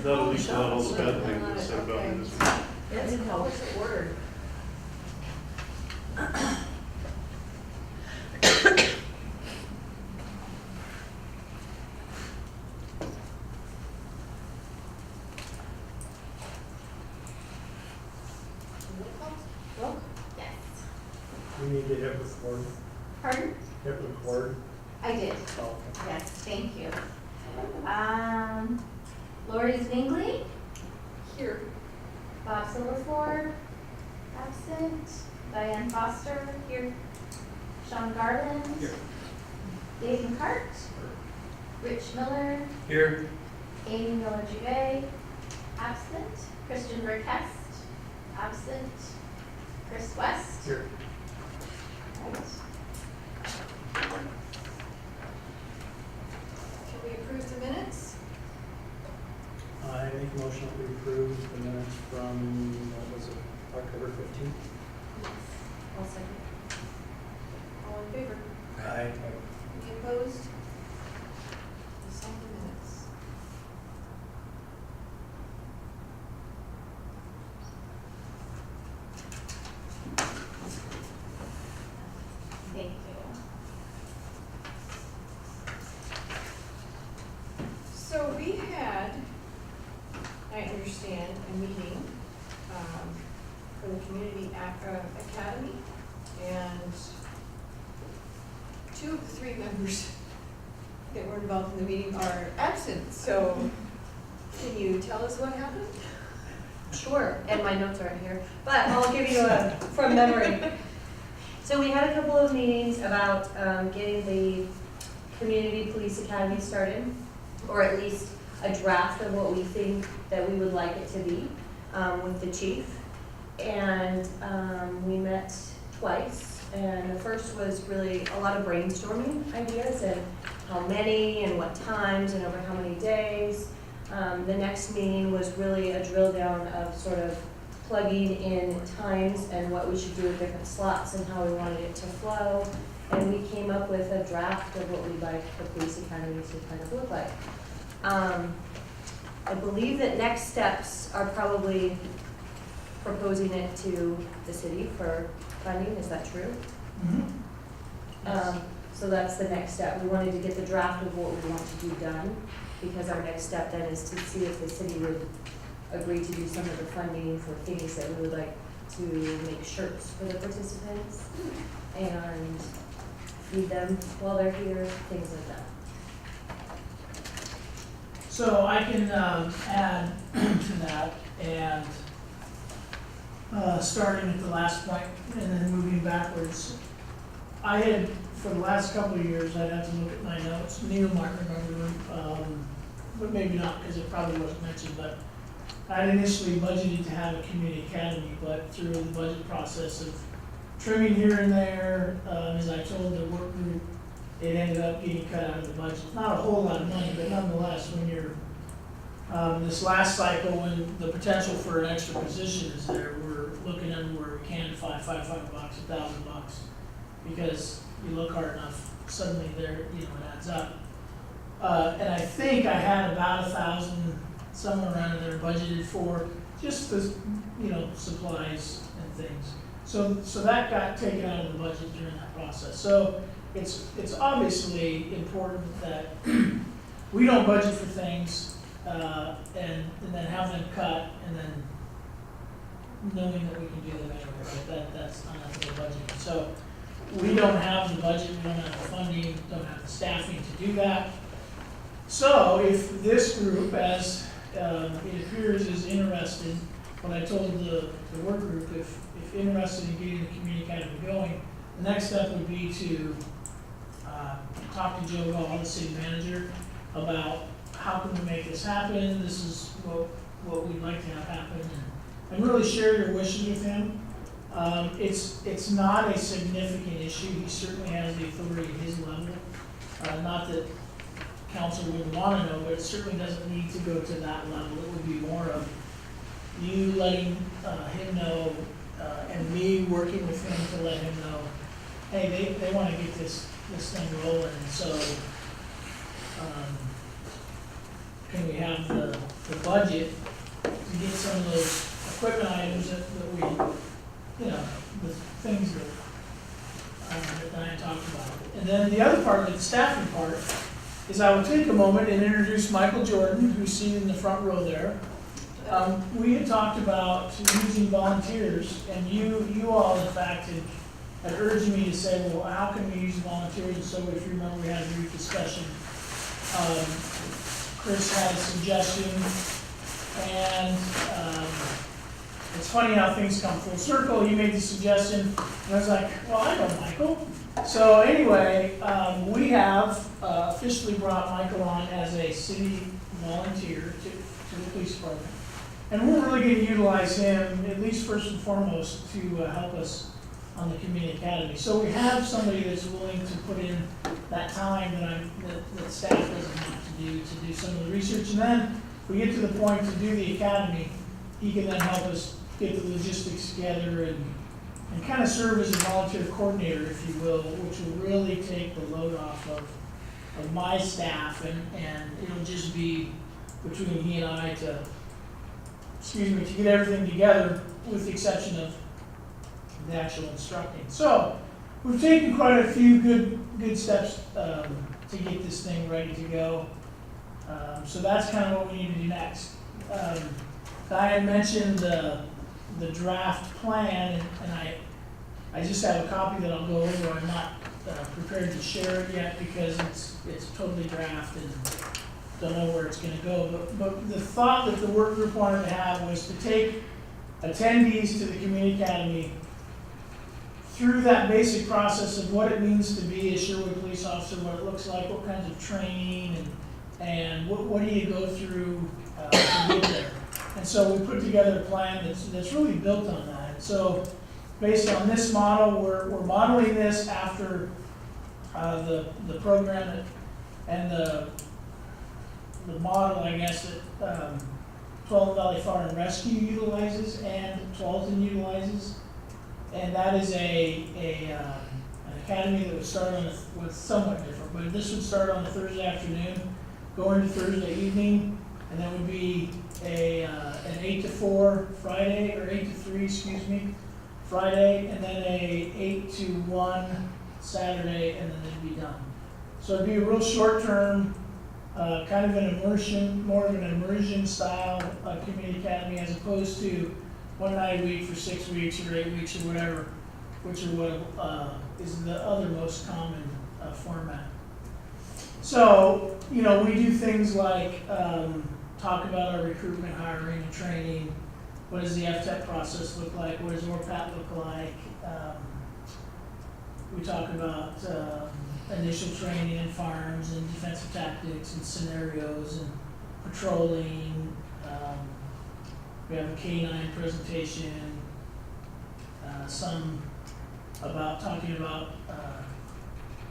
Not at least not all the bad things that said about it. Yes, how was it ordered? Roll? Yes. We need to hit record. Pardon? Hit record. I did. Oh, Yes, thank you. Lori Zwingli, Here. Bob Silverford, absent. Diane Foster, here. Sean Garland. Here. Dave McCart. Rich Miller, Here. Amy Miller-Juvet, absent. Christian Burkest, absent. Chris West. Here. Right. Can we approve the minutes? I make a motion that we approve the minutes from, what was it, October 15th? I'll second. All in favor? Aye. Any opposed? We sign the minutes. Thank you. So we had, I understand, a meeting for the Community Academy, and two of the three members that were involved in the meeting are absent, so can you tell us what happened? Sure, and my notes are right here, but I'll give you a from memory. So we had a couple of meetings about getting the Community Police Academy started, or at least a draft of what we think that we would like it to be with the chief. And we met twice, and the first was really a lot of brainstorming ideas and how many and what times and over how many days. The next meeting was really a drill down of sort of plugging in times and what we should do with different slots and how we wanted it to flow. And we came up with a draft of what we'd like the police academy to kind of look like. I believe that next steps are probably proposing it to the city for funding, is that true? So that's the next step. We wanted to get the draft of what we want to do done, because our next step then is to see if the city would agree to do some of the funding for things that we would like to make shirts for the participants and feed them while they're here, things like that. So I can add to that, and starting at the last point and then moving backwards. I had, for the last couple of years, I'd have to look at my notes. Neil might remember, but maybe not, because it probably wasn't mentioned, but I'd initially budgeted to have a community academy, but through the budget process of trimming here and there, as I told the work group, it ended up getting cut out of the budget. Not a whole lot of money, but nonetheless, when you're, this last cycle, when the potential for an extra position is there, we're looking everywhere we can to find $500, $1,000, because you look hard enough, suddenly there, you know, it adds up. And I think I had about 1,000, somewhere around there budgeted for just the, you know, supplies and things. So that got taken out of the budget during that process. So it's obviously important that we don't budget for things and then have them cut and then knowing that we can do them anyway, right? That's unethical budgeting. So we don't have the budget, we don't have the funding, don't have the staffing to do that. So if this group, as it appears, is interested, when I told the work group, if interested in getting the community academy going, the next step would be to talk to Joe Gall, the city manager, about how can we make this happen, this is what we'd like to have happen, and really share your wishes with him. It's not a significant issue, he certainly has the authority at his level, not that council would want to know, but it certainly doesn't need to go to that level. It would be more of you letting him know and me working with him to let him know, hey, they want to get this thing rolling, so can we have the the budget to get some of those equipment items that we, you know, the things that Diane talked about. And then the other part, the staffing part, is I will take a moment and introduce Michael Jordan, who's seated in the front row there. We had talked about using volunteers, and you all, in fact, had urged me to say, well, how can we use volunteers? And so if you remember, we had a brief discussion. Chris had a suggestion, and it's funny how things come full circle. He made the suggestion, and I was like, well, I know Michael. So anyway, we have officially brought Michael on as a city volunteer to the police department. And we're really going to utilize him, at least first and foremost, to help us on the community academy. So we have somebody that's willing to put in that time that staff doesn't have to do some of the research. And then we get to the point to do the academy, he can then help us get the logistics together and kind of serve as a volunteer coordinator, if you will, which will really take the load off of my staff, and it'll just be between he and I to get everything together, with the exception of the actual instructing. So we've taken quite a few good steps to get this thing ready to go. So that's kind of what we need to do next. Diane mentioned the draft plan, and I just have a copy that I'll go over. I'm not prepared to share it yet because it's totally draft and don't know where it's going to go. But the thought that the work group wanted to have was to take attendees to the community academy through that basic process of what it means to be a Sherwood police officer, what it looks like, what kinds of training, and what do you go through to get there. And so we put together a plan that's really built on that. And so based on this model, we're modeling this after the program and the model, I guess, that 12 Valley Fire and Rescue utilizes and Tualatin utilizes. And that is an academy that would start on was somewhat different, but this would start on a Thursday afternoon, go into Thursday evening, and that would be an 8 to 4 Friday, or 8 to 3, excuse me, Friday, and then a 8 to 1 Saturday, and then it'd be done. So it'd be a real short-term, kind of an immersion, more of an immersion style community academy, as opposed to 1 night a week for 6 weeks or 8 weeks or whatever, which are what is the other most common format. So, you know, we do things like talk about our recruitment, hiring, and training. What does the FTEC process look like? What does ORPAT look like? We talk about initial training in firearms and defensive tactics and scenarios and patrolling. We have a K-9 presentation, some about talking about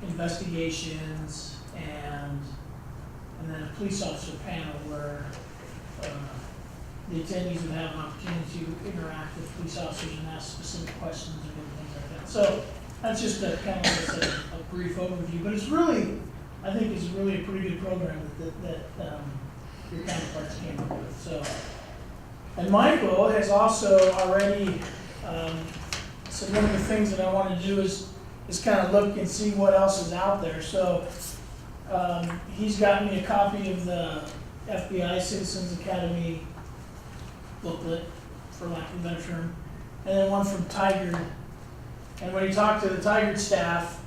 investigations, and then a police officer panel where the attendees would have an opportunity to interact with police officers and ask specific questions and things like that. So that's just a kind of a brief overview, but it's really, I think it's really a pretty good program that your counterparts came up with. So, and Michael has also already said one of the things that I want to do is kind of look and see what else is out there. So he's got me a copy of the FBI Citizens Academy booklet, for lack of a better term, and then one from Tigard. And when he talked to the Tigard staff,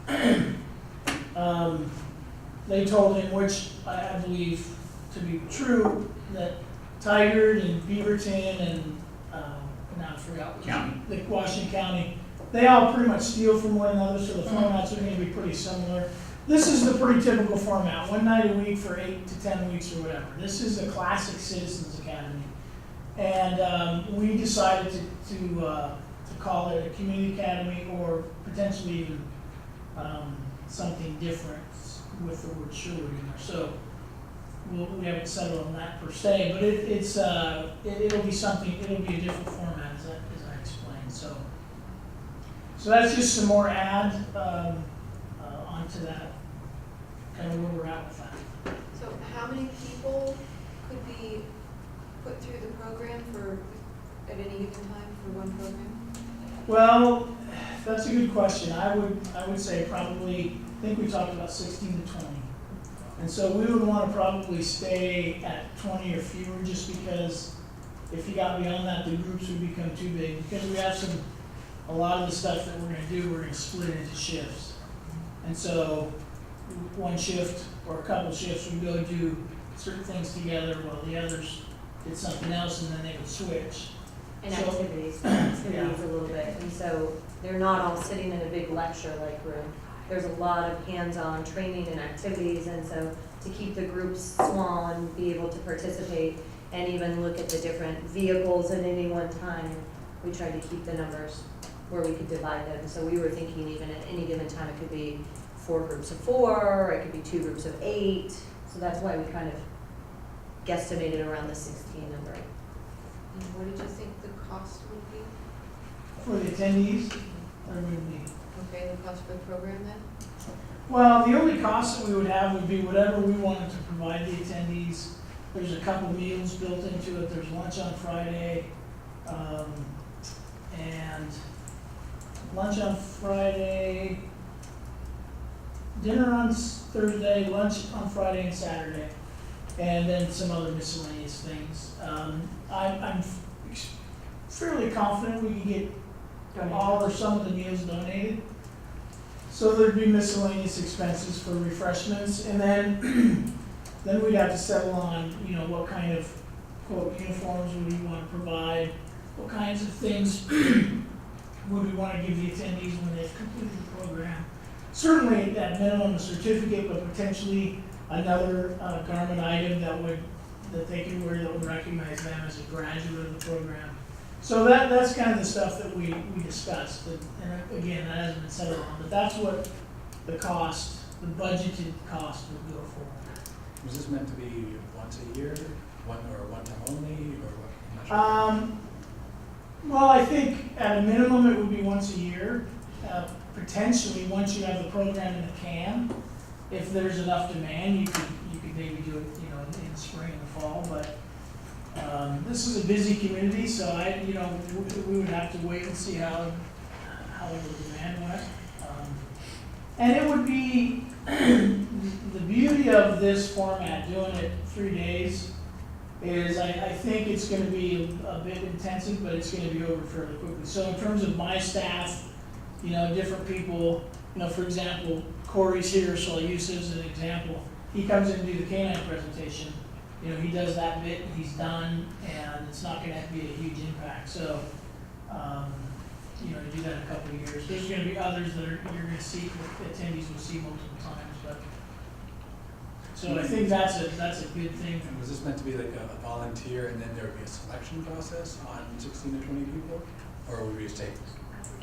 they told him, which I believe to be true, that Tigard and Beaverton and now I forgot the Washington County, they all pretty much steal from one another, so the formats are going to be pretty similar. This is the pretty typical format, 1 night a week for 8 to 10 weeks or whatever. This is a classic Citizens Academy. And we decided to call it a community academy, or potentially even something different with the word Sherwood in there. So we haven't settled on that per se, but it'll be something, it'll be a different format as I explained. So that's just some more add onto that, kind of where we're at with that. So how many people could be put through the program at any given time for one program? Well, that's a good question. I would say probably, I think we talked about 16 to 20. And so we would want to probably stay at 20 or fewer, just because if you got beyond that, the groups would become too big. Because we have a lot of the stuff that we're going to do, we're going to split into shifts. And so one shift or a couple shifts would go do certain things together while the others did something else, and then they would switch. And So- activities Yeah. a little bit, and so they're not all sitting in a big lecture-like room. There's a lot of hands-on training and activities, and so to keep the groups small and be able to participate and even look at the different vehicles at any one time, we tried to keep the numbers where we could divide them. So we were thinking even at any given time, it could be 4 groups of 4, or it could be 2 groups of 8. So that's why we kind of guesstimated around the 16 number. And what did you think the cost would be? For the attendees, or would be? Okay, the cost for the program then? Well, the only cost that we would have would be whatever we wanted to provide the attendees. There's a couple meals built into it. There's lunch on Friday, and lunch on Friday, dinner on Thursday, lunch on Friday and Saturday, and then some other miscellaneous things. I'm fairly confident we can get all or some of the meals donated. So there'd be miscellaneous expenses for refreshments, and then then we'd have to settle on, what kind of, quote, uniforms would we want to provide, what kinds of things would we want to give the attendees when they've completed the program. Certainly at minimum a certificate, but potentially another garment item that they could wear that would recognize them as a graduate of the program. So that's kind of the stuff that we discussed, and again, that hasn't been settled on, but that's what the cost, the budgeted cost would go for. Was this meant to be once a year, one time only, or what? I'm not sure. Well, I think at a minimum it would be once a year. Potentially, once you have the program in the can, if there's enough demand, you could maybe do it, in the spring and the fall, but this is a busy community, so we would have to wait and see how the demand went. And it would be, the beauty of this format, doing it 3 days, is I think it's gonna be a bit intensive, but it's gonna be over fairly quickly. So in terms of my staff, different people, for example, Corey's here, so I'll use him as an example. He comes in to do the canine presentation. He does that bit, and he's done, and it's not gonna be a huge impact. So, to do that in a couple of years. There's gonna be others that you're gonna see, attendees will see multiple times, but. So I think that's a good thing. And was this meant to be like a volunteer, and then there would be a selection process on 16 to 20 people? Or would we just take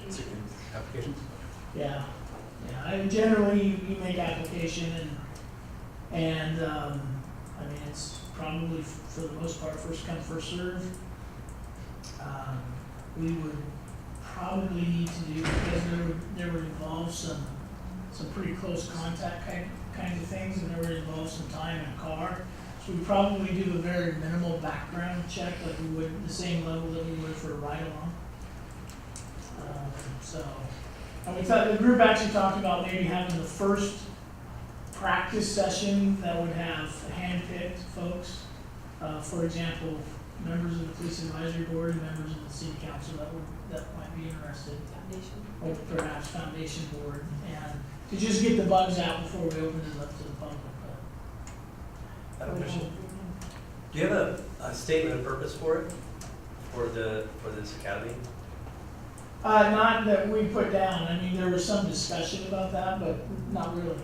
16 applications? Yeah. Generally, you make application, and it's probably, for the most part, first come, first serve. We would probably need to do, because there would involve some pretty close contact kinds of things, and there would involve some time in a car. So we'd probably do a very minimal background check, like we would, the same level that we would for a ride-along. And we thought, the group actually talked about maybe having the first practice session that would have hand-picked folks. For example, members of the police advisory board and members of the city council that might be interested. Foundation? Or perhaps foundation board, and to just get the bugs out before we open it up to the public. I have a question. Do you have a statement of purpose for it, for this academy? Not that we put down. There was some discussion about that, but not really.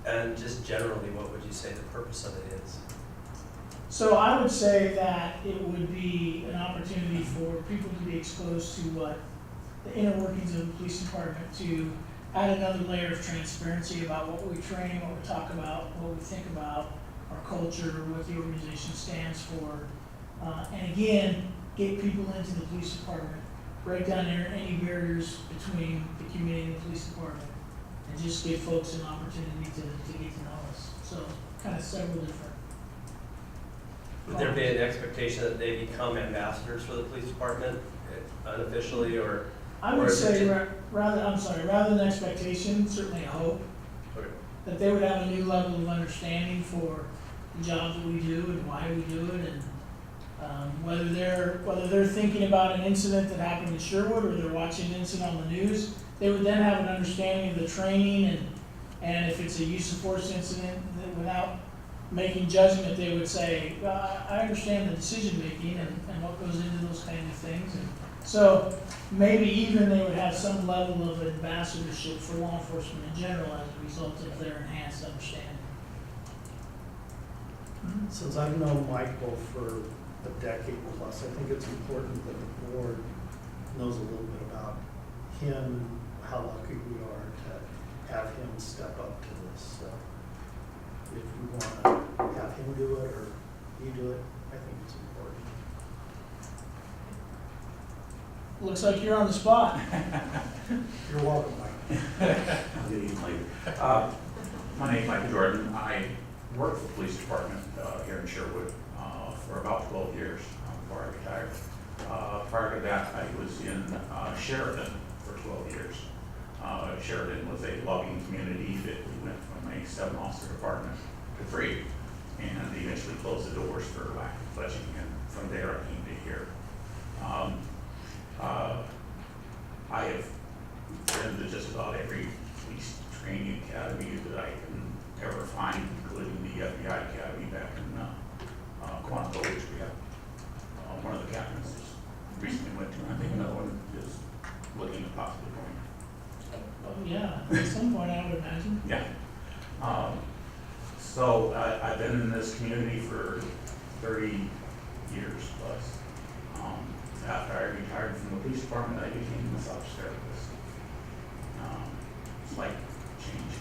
And just generally, what would you say the purpose of it is? So I would say that it would be an opportunity for people to be exposed to what the inner workings of the police department, to add another layer of transparency about what we train, what we talk about, what we think about, our culture, what the organization stands for. And again, get people into the police department, break down any barriers between the community and the police department, and just give folks an opportunity to get to know us. So kind of several different Would there be an expectation that they become ambassadors for the police department unofficially, or? I Or would is it say ju- rather than expectation, certainly a hope, Okay. that they would have a new level of understanding for the job that we do and why we do it, and whether they're thinking about an incident that happened in Sherwood, or they're watching an incident on the news, they would then have an understanding of the training, and if it's a use of force incident, that without making judgment, they would say, I understand the decision-making and what goes into those kind of things. And so maybe even they would have some level of ambassadorship for law enforcement in general as a result of their enhanced understanding. Since I've known Michael for a decade plus, I think it's important that the board knows a little bit about him and how lucky we are to have him step up to this. So if you want to have him do it or you do it, I think it's important. Looks like you're on the spot. You're welcome, Mike. I'll get even later. My name's Michael Jordan. I worked for the police department here in Sherwood for about 12 years before I retired. Prior to that, I was in Sheridan for 12 years. Sheridan was a logging community that we went from a 7-officer department to 3, and they eventually closed the doors for lack of budgeting, and from there I came to here. I have been to just about every police training academy that I can ever find, including the FBI Academy back in Quantico, which we have one of the captains just recently went to, and I think another one is looking at possibly going. Oh, yeah, at some point I would imagine. Yeah. So I've been in this community for 30 years plus. After I retired from the police department, I became a massage therapist. It's like change.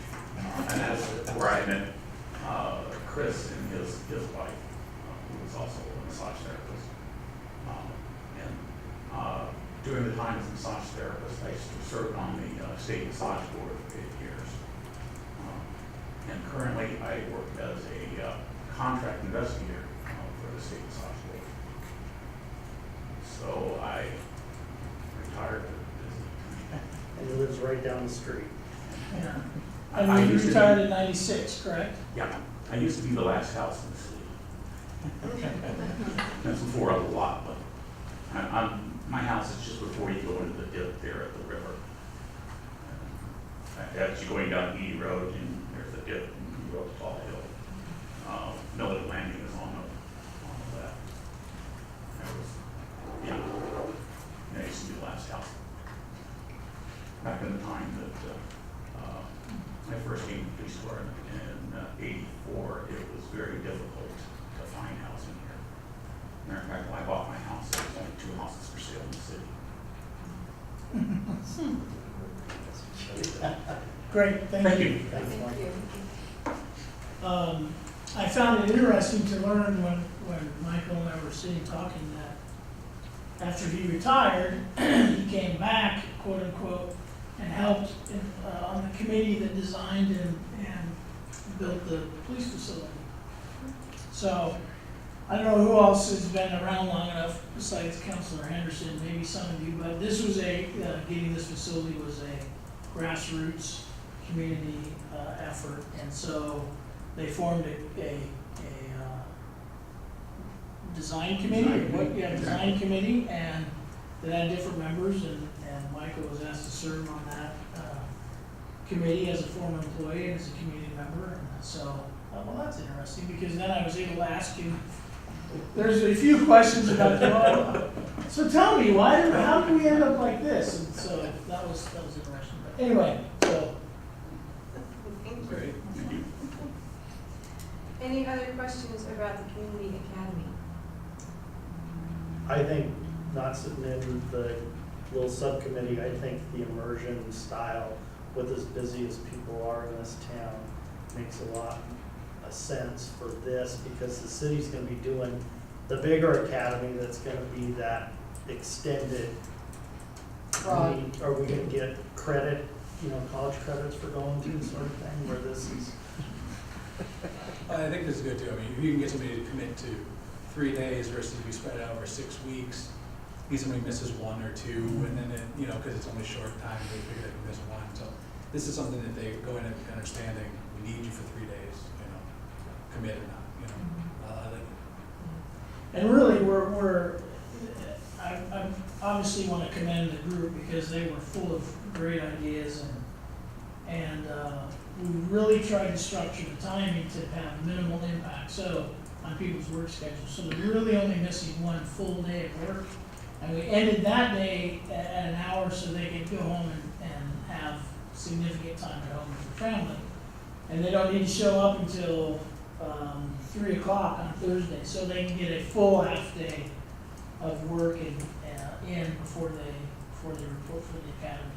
And that's where I met Chris and his wife, who was also a massage therapist. During the time as a massage therapist, I served on the state massage board for 8 years. And currently I work as a contract investigator for the state massage board. So I retired busy. And he lives right down the street. Yeah. I And you used to retired be- in '96, correct? Yeah, I used to be the last house in the city. That's before I was a lot, but my house is just before you go into the dip there at the river. As you're going down Edie Road, and there's a dip, and you go up the tall hill. Millet Landing is on that. That was, yeah, that used to be the last house. Back in the time that I first came to the police department in '84, it was very difficult to find housing here. Matter of fact, when I bought my house, there was only 2 houses for sale in the city. Great, thank you. Thanks, Thank Mike. you. I found it interesting to learn when Michael and I were sitting talking that after he retired, he came back, quote unquote, and helped on the committee that designed and built the police facility. So I don't know who else has been around long enough besides Councilor Henderson, maybe some of you, but this was getting this facility was a grassroots community effort, and so they formed a design committee, design committee, and that had different members, and Michael was asked to serve on that committee as a former employee and as a community member, and so, well, that's interesting, because then I was able to ask him, there's a few questions about, well, so tell me, how did we end up like this? And so that was interesting, but anyway, so. Thank you. Great, thank you. Any other questions about the community academy? I think not sitting in the little subcommittee, I think the immersion style with as busy as people are in this town makes a lot of sense for this, because the city's gonna be doing the bigger academy that's gonna be that extended. Right. Are we gonna get credit, college credits for going to sort of thing, where this is? I think this is good too. I mean, if you can get somebody to commit to 3 days versus if you spread it out over 6 weeks, if somebody misses 1 or 2, and then it, you know, because it's only short time, they figure they can miss 1. So this is something that they go in understanding, we need you for 3 days, you know, commit or not, you know. I like it. And really, I obviously want to commend the group because they were full of great ideas and we really tried to structure the timing to have minimal impact, so on people's work schedules. So they're really only missing 1 full day of work. And we ended that day at an hour so they could go home and have significant time at home with their family. And they don't need to show up until 3 o'clock on Thursday, so they can get a full half day of work in before they report for the academy.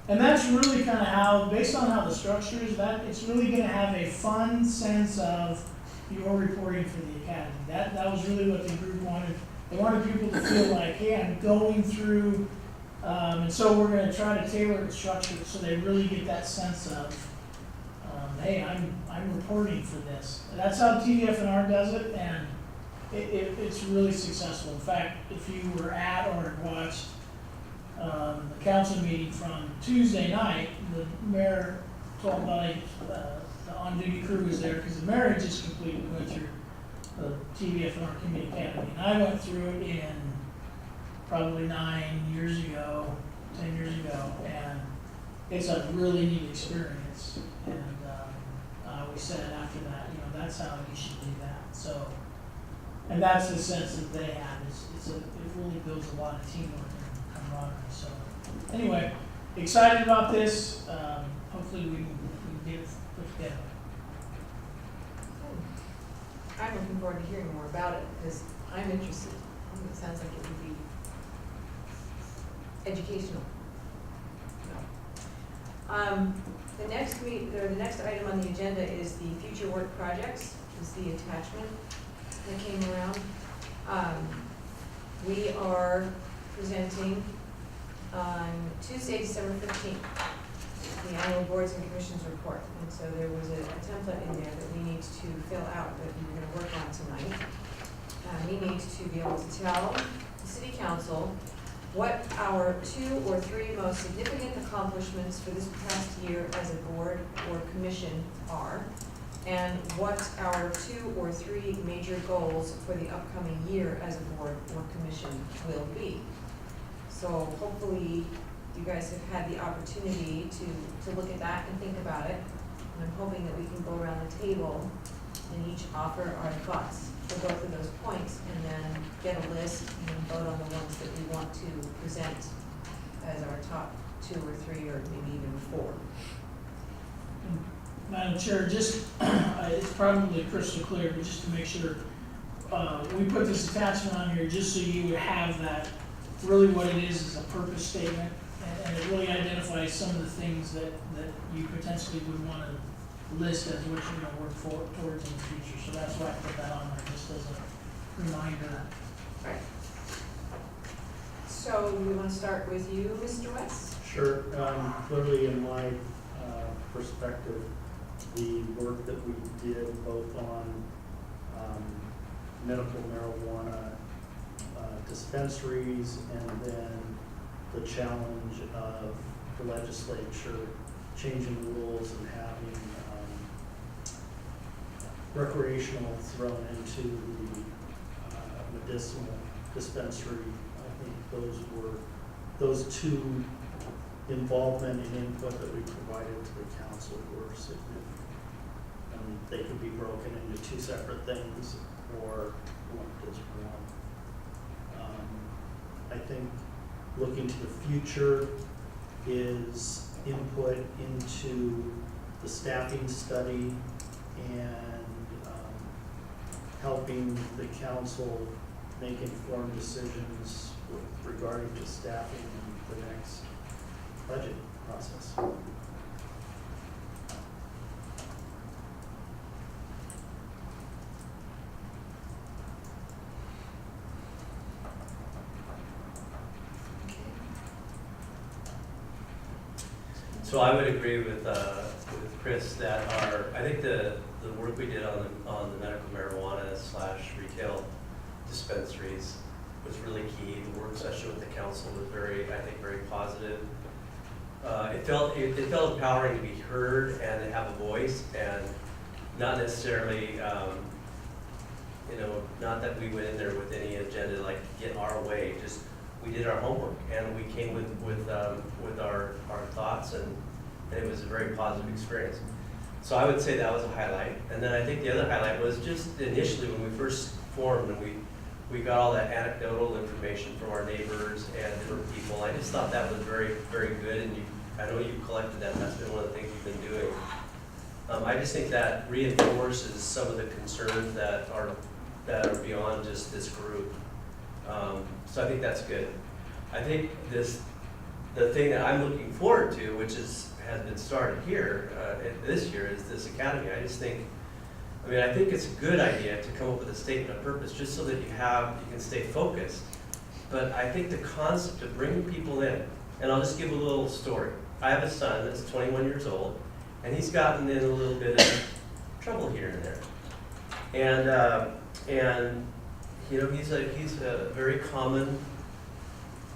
And that's really kind of how, based on how the structure is, that it's really going to have a fun sense of your reporting for the academy. That was really what the group wanted. They wanted people to feel like, hey, I'm going through, and so we're going to try to tailor the structure so they really get that sense of, hey, I'm reporting for this. That's how TDF&R does it, and it's really successful. In fact, if you were at or watched the council meeting from Tuesday night, the mayor told about the on-duty crew was there because the mayor had just completely went through the TDF&R Community Academy. And I went through it in probably 9 years ago, 10 years ago, and it's a really neat experience. And I always said after that, you know, that's how you should do that. So, and that's the sense that they have. It really builds a lot of teamwork and camaraderie. So, anyway, excited about this. Hopefully we can get it put together. I'm looking forward to hearing more about it, because I'm interested. It sounds like it would be educational. The next item on the agenda is the future work projects, is the attachment that came around. We are presenting on Tuesday, December 15th, the annual boards and commissions report. And so there was a template in there that we need to fill out that we're going to work on tonight. We need to be able to tell the city council what our 2 or 3 most significant accomplishments for this past year as a board or commission are, and what our 2 or 3 major goals for the upcoming year as a board or commission will be. So hopefully you guys have had the opportunity to look at that and think about it. And I'm hoping that we can go around the table and each offer our thoughts for both of those points, and then get a list and then vote on the ones that we want to present as our top 2 or 3 or maybe even 4. Madam Chair, just, it's probably crystal clear, but just to make sure, we put this attachment on here just so you would have that, really what it is a purpose statement, and it really identifies some of the things that you potentially would want to list as what you're going to work towards in the future. So that's why I put that on there, just as a reminder. Right. So we want to start with you, Mr. West? Sure. Clearly, in my perspective, the work that we did both on medical marijuana dispensaries, and then the challenge of the legislature changing rules and having recreational thrown into the medicinal dispensary. I think those 2 involvement and input that we provided to the council were significant. And they could be broken into 2 separate things or lumped as one. I think looking to the future is input into the staffing study and helping the council make informed decisions regarding to staffing in the next budget process. So I would agree with Chris that I think the work we did on the medical marijuana / retail dispensaries was really key. The work session with the council was very, I think, very positive. It felt empowering to be heard and to have a voice, and not necessarily, not that we went in there with any agenda like get our way. Just we did our homework and we came with our thoughts, and it was a very positive experience. So I would say that was a highlight. And then I think the other highlight was just initially when we first formed and we got all that anecdotal information from our neighbors and different people. I just thought that was very, very good, and I know you've collected that. That's been one of the things you've been doing. I just think that reinforces some of the concerns that are beyond just this group. So I think that's good. I think the thing that I'm looking forward to, which has been started here this year, is this academy. I think it's a good idea to come up with a statement of purpose just so that you can stay focused. But I think the concept of bringing people in, and I'll just give a little story. I have a son that's 21 years old, and he's gotten in a little bit of trouble here and there. And he's a very common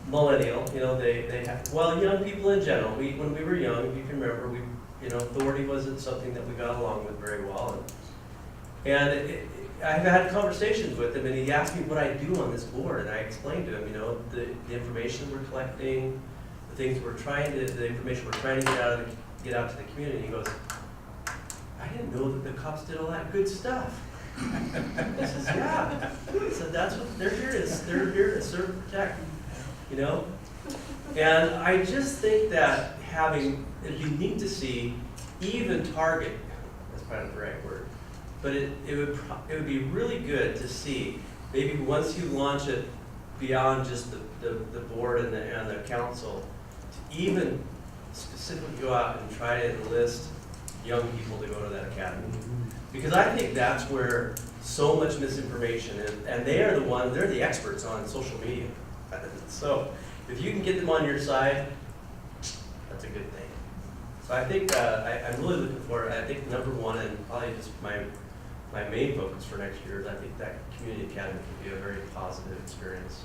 millennial. They have, well, young people in general. When we were young, you can remember, authority wasn't something that we got along with very well. And I've had conversations with him, and he asked me what I do on this board, and I explained to him, the information we're collecting, the information we're trying to get out to the community. He goes, I didn't know that the cops did all that good stuff. I says, yeah. I said, that's what they're here is. They're here to serve and protect, And I just think that it'd be neat to see even Target, that's probably not the right word, but it would be really good to see, maybe once you launch it beyond just the board and the council, to even specifically go out and try to enlist young people to go to that academy. Because I think that's where so much misinformation is, and they're the experts on social media. So if you can get them on your side, that's a good thing. So I think I'm really looking forward. I think number one, and probably just my main focus for next year, is I think that community academy can be a very positive experience.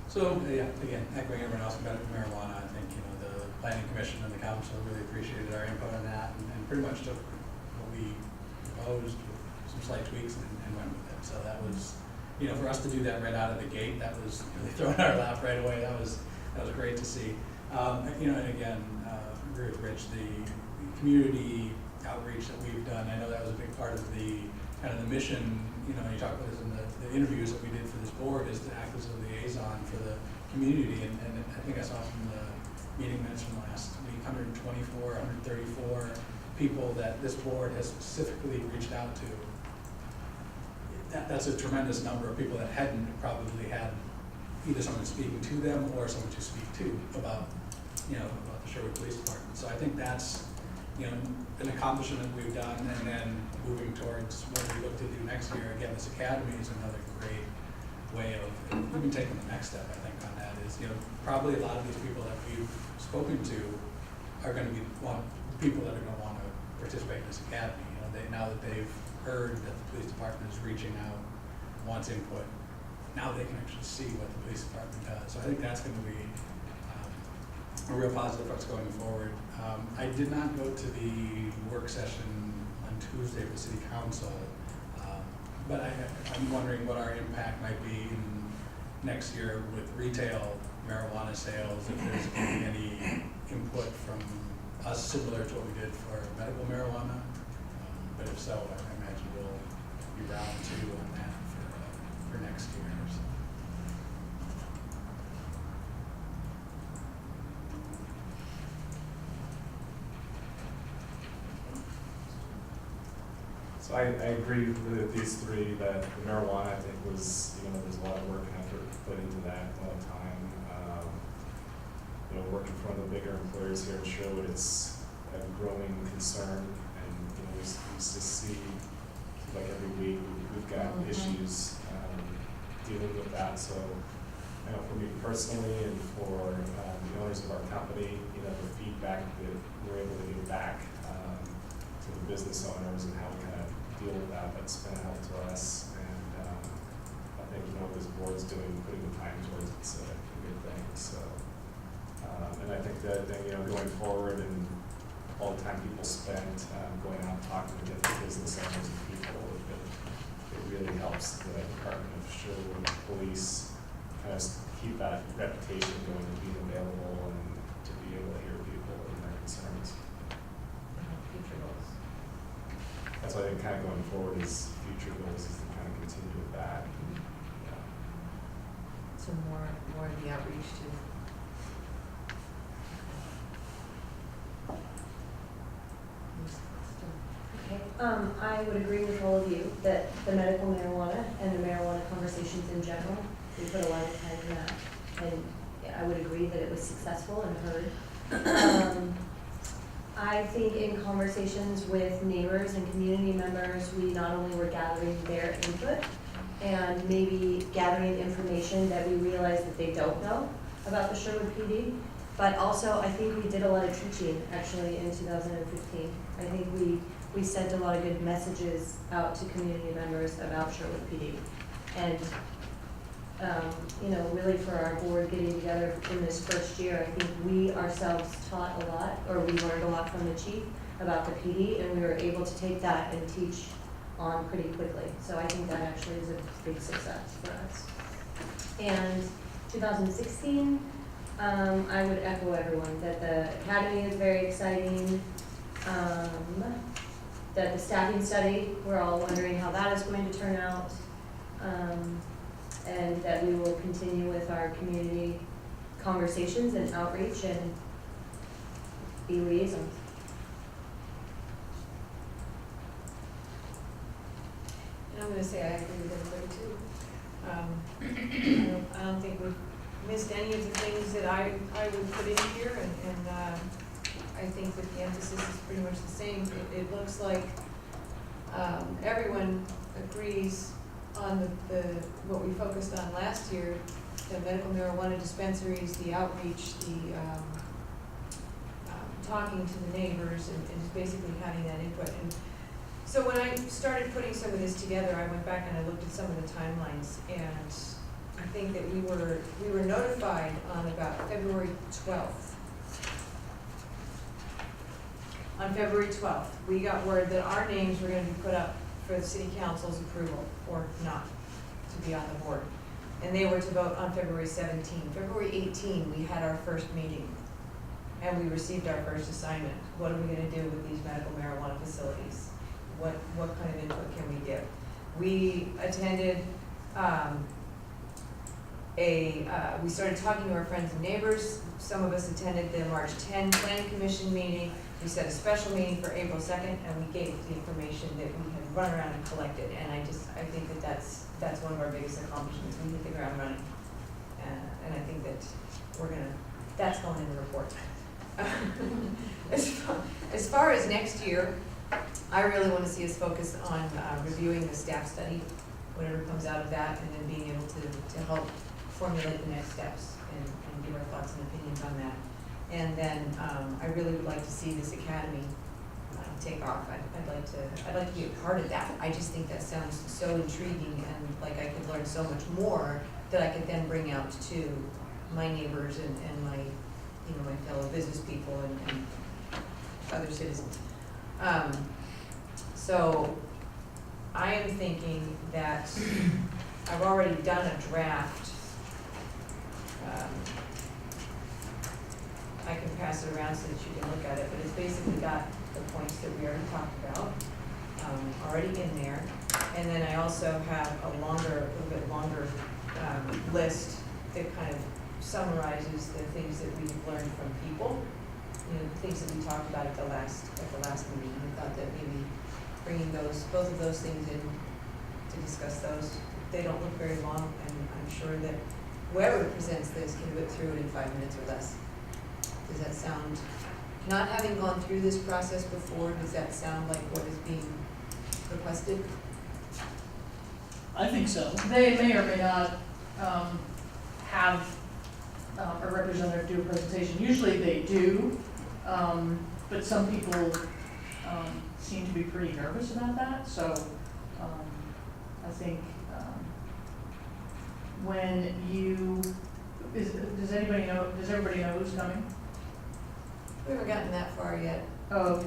So, yeah, again, echoing everyone else about marijuana, I think, the planning commission and the council really appreciated our input on that, and pretty much took what we proposed with some slight tweaks and went with it. So that was, for us to do that right out of the gate, that was really thrown in our lap right away. That was great to see. And again, agree with Rich, the community outreach that we've done, I know that was a big part of the kind of the mission. You talk about this in the interviews that we did for this board, is to act as a liaison for the community. And I think I saw from the meeting minutes from last week, 134 people that this board has specifically reached out to. That's a tremendous number of people that hadn't probably had either someone speaking to them or someone to speak to about the Sherwood Police Department. So I think that's an accomplishment that we've done, and then moving towards what we look to do next year. Again, this academy is another great way of even taking the next step. I think on that is probably a lot of these people that we've spoken to are going to be people that are going to want to participate in this academy. Now that they've heard that the police department is reaching out, wants input, now they can actually see what the police department does. So I think that's going to be a real positive for us going forward. I did not go to the work session on Tuesday with the city council, but I'm wondering what our impact might be in next year with retail marijuana sales, if there's going to be any input from us similar to what we did for medical marijuana. But if so, I imagine we'll be round two on that for next year. So I agree with these three that the marijuana, I think, was, there's a lot of work and effort put into that, a lot of time. Working for one of the bigger employers here in Sherwood, it's a growing concern, and we just see, like every week, we've got issues dealing with that. So, for me personally, and for the owners of our company, the feedback that we're able to give back to the business owners and how we kind of deal with that, but it's been a help to us, and, I think, what this board's doing, putting the time towards it's a good thing, so. And I think that, going forward and all the time people spend, going out talking to different business owners and people, it really helps the Department of Sherwood Police kind of keep that reputation going of being available and to be able to hear people and their concerns. Future goals. That's why I think kind of going forward is future goals is to kind of continue with that. And, yeah. So more of the outreach to. Okay, I would agree with all of you that the medical marijuana and the marijuana conversations in general, we put a lot of time in that. And I would agree that it was successful and heard. I think in conversations with neighbors and community members, we not only were gathering their input and maybe gathering information that we realize that they don't know about the Sherwood PD, but also I think we did a lot of teaching actually in 2015. I think we sent a lot of good messages out to community members about Sherwood PD. And really for our board getting together in this first year, I think we ourselves taught a lot, or we learned a lot from the chief about the PD, and we were able to take that and teach on pretty quickly. So I think that actually is a big success for us. And 2016, I would echo everyone that the academy is very exciting, that the staffing study, we're all wondering how that is going to turn out, and that we will continue with our community conversations and outreach and be liaisons. And I'm gonna say I agree with everybody too. I don't think we've missed any of the things that I would put in here, and I think that the emphasis is pretty much the same. It looks like everyone agrees on the what we focused on last year, the medical marijuana dispensaries, the outreach, the talking to the neighbors, and just basically having that input. And so when I started putting some of this together, I went back and I looked at some of the timelines, and I think that we were notified on about February 12th. On February 12th, we got word that our names were going to be put up for the city council's approval, or not, to be on the board. And they were to vote on February 17th. February 18th, we had our first meeting, and we received our first assignment. What are we going to do with these medical marijuana facilities? What kind of input can we give? We attended we started talking to our friends and neighbors. Some of us attended the March 10 Planning Commission meeting. We set a special meeting for April 2nd, and we gave the information that we had run around and collected. And I think that that's one of our biggest accomplishments. We hit the ground running. And I think that that's going in the report. As far as next year, I really want to see us focus on reviewing the staff study, whatever comes out of that, and then being able to help formulate the next steps and give our thoughts and opinions on that. And then I really would like to see this academy take off. I'd like to be a part of that. I just think that sounds so intriguing, and like I could learn so much more that I could then bring out to my neighbors and my my fellow business people and other citizens. So I am thinking that I've already done a draft. I can pass it around so that you can look at it, but it's basically got the points that we already talked about already in there. And then I also have a little bit longer list that kind of summarizes the things that we've learned from people, the things that we talked about at the last meeting. I thought that maybe bringing both of those things in to discuss those. They don't look very long, and I'm sure that whoever presents this can whip through it in 5 minutes or less. Does that sound, not having gone through this process before, does that sound like what is being requested? I think so. They may or may not have a representative do a presentation. Usually they do, but some people seem to be pretty nervous about that, so, I think, when you, does everybody know who's coming? We haven't gotten that far yet. Oh, okay.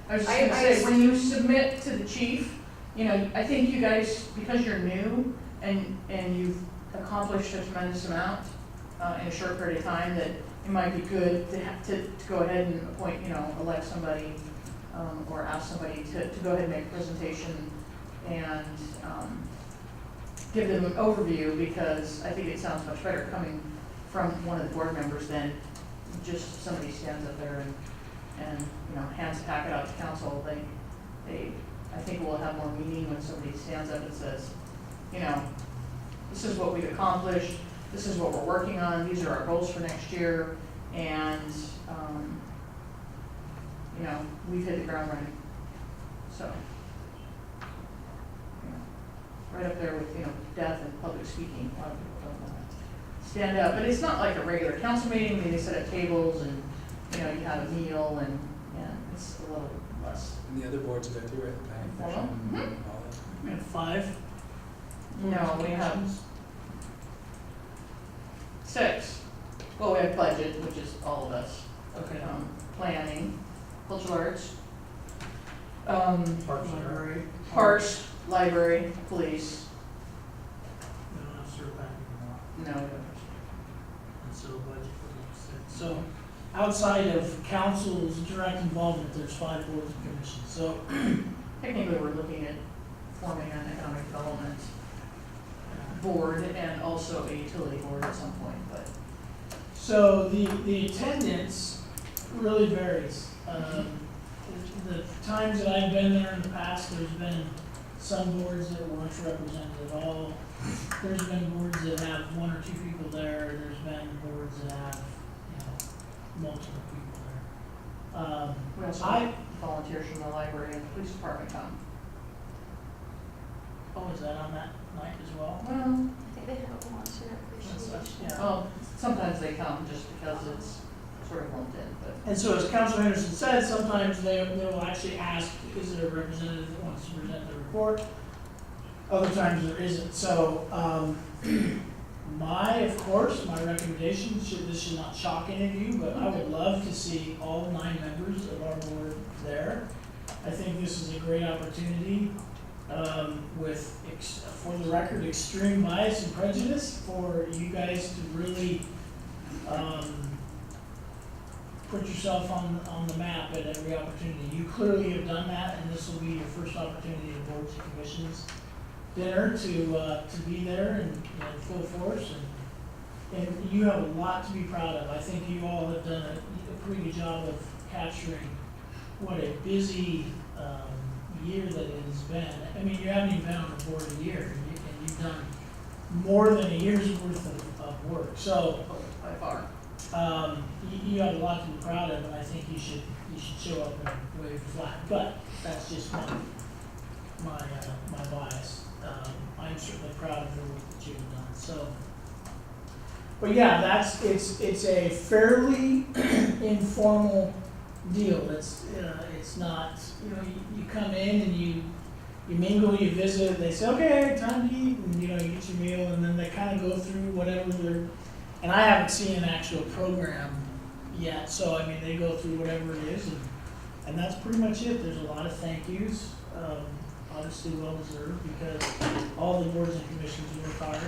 I was just I- gonna say, when you submit to the chief, you know, I think you guys, because you're new and you've accomplished a tremendous amount, in a short period of time, that it might be good to go ahead and appoint, you know, elect somebody, or ask somebody to go ahead and make a presentation and, give them an overview, because I think it sounds much better coming from one of the board members than just somebody stands up there and, you know, hands a packet out to council. I think we'll have more meaning when somebody stands up and says, you know, this is what we've accomplished, this is what we're working on, these are our goals for next year, and, you know, we've hit the ground running. So, you know, right up there with, you know, death and public speaking, a lot of people don't want to stand up, but it's not like a regular council meeting. I mean, they set up tables and, you know, you have a meal and it's a little less. And the other boards are there too, right? The planning commission and all that. We have 5. No, we have 6. Well, we have budget, which is all of us. Okay. Planning, cultural arts, Parks and Rec. Library. parks, library, police. We don't have Serpent anymore. No, we don't. And so budget for 6. So outside of council's direct involvement, there's 5 boards and commissions. So Technically, we're looking at forming an economic development board and also a utility board at some point, but. So the attendance really varies. The times that I've been there in the past, there's been some boards that weren't represented at all. There's been boards that have 1 or 2 people there. There's been boards that have, you know, multiple people there. We also I- have volunteers from the library and the police department come. Oh, is that on that night as well? Well, I think they have a volunteer appreciation. Yeah. well, sometimes they come just because it's sort of lumped in, but. And so as Councilor Henderson said, sometimes they will actually ask, is there a representative that wants to present the report? Other times there isn't. So, of course, my recommendation, this should not shock any of you, but I would love to see all 9 members of our board there. I think this is a great opportunity, for the record, extreme bias and prejudice for you guys to really, put yourself on the map at every opportunity. You clearly have done that, and this will be your first opportunity at Boards and Commissions dinner to be there and full force, and you have a lot to be proud of. I think you all have done a pretty good job of capturing what a busy year that it has been. I mean, you haven't even been on the board a year, and you've done more than a year's worth of work. So, By far. you have a lot to be proud of, and I think you should show up and wave your flag. But that's just my bias. I'm certainly proud of the work that you've done. So, but yeah, it's a fairly informal deal. It's not, you know, you come in and you mingle, you visit, they say, okay, time to eat, and you know, you get your meal, and then they kind of go through whatever they're, and I haven't seen an actual program yet, so I mean, they go through whatever it is, and that's pretty much it. There's a lot of thank yous, obviously well deserved, because all the boards and commissions work hard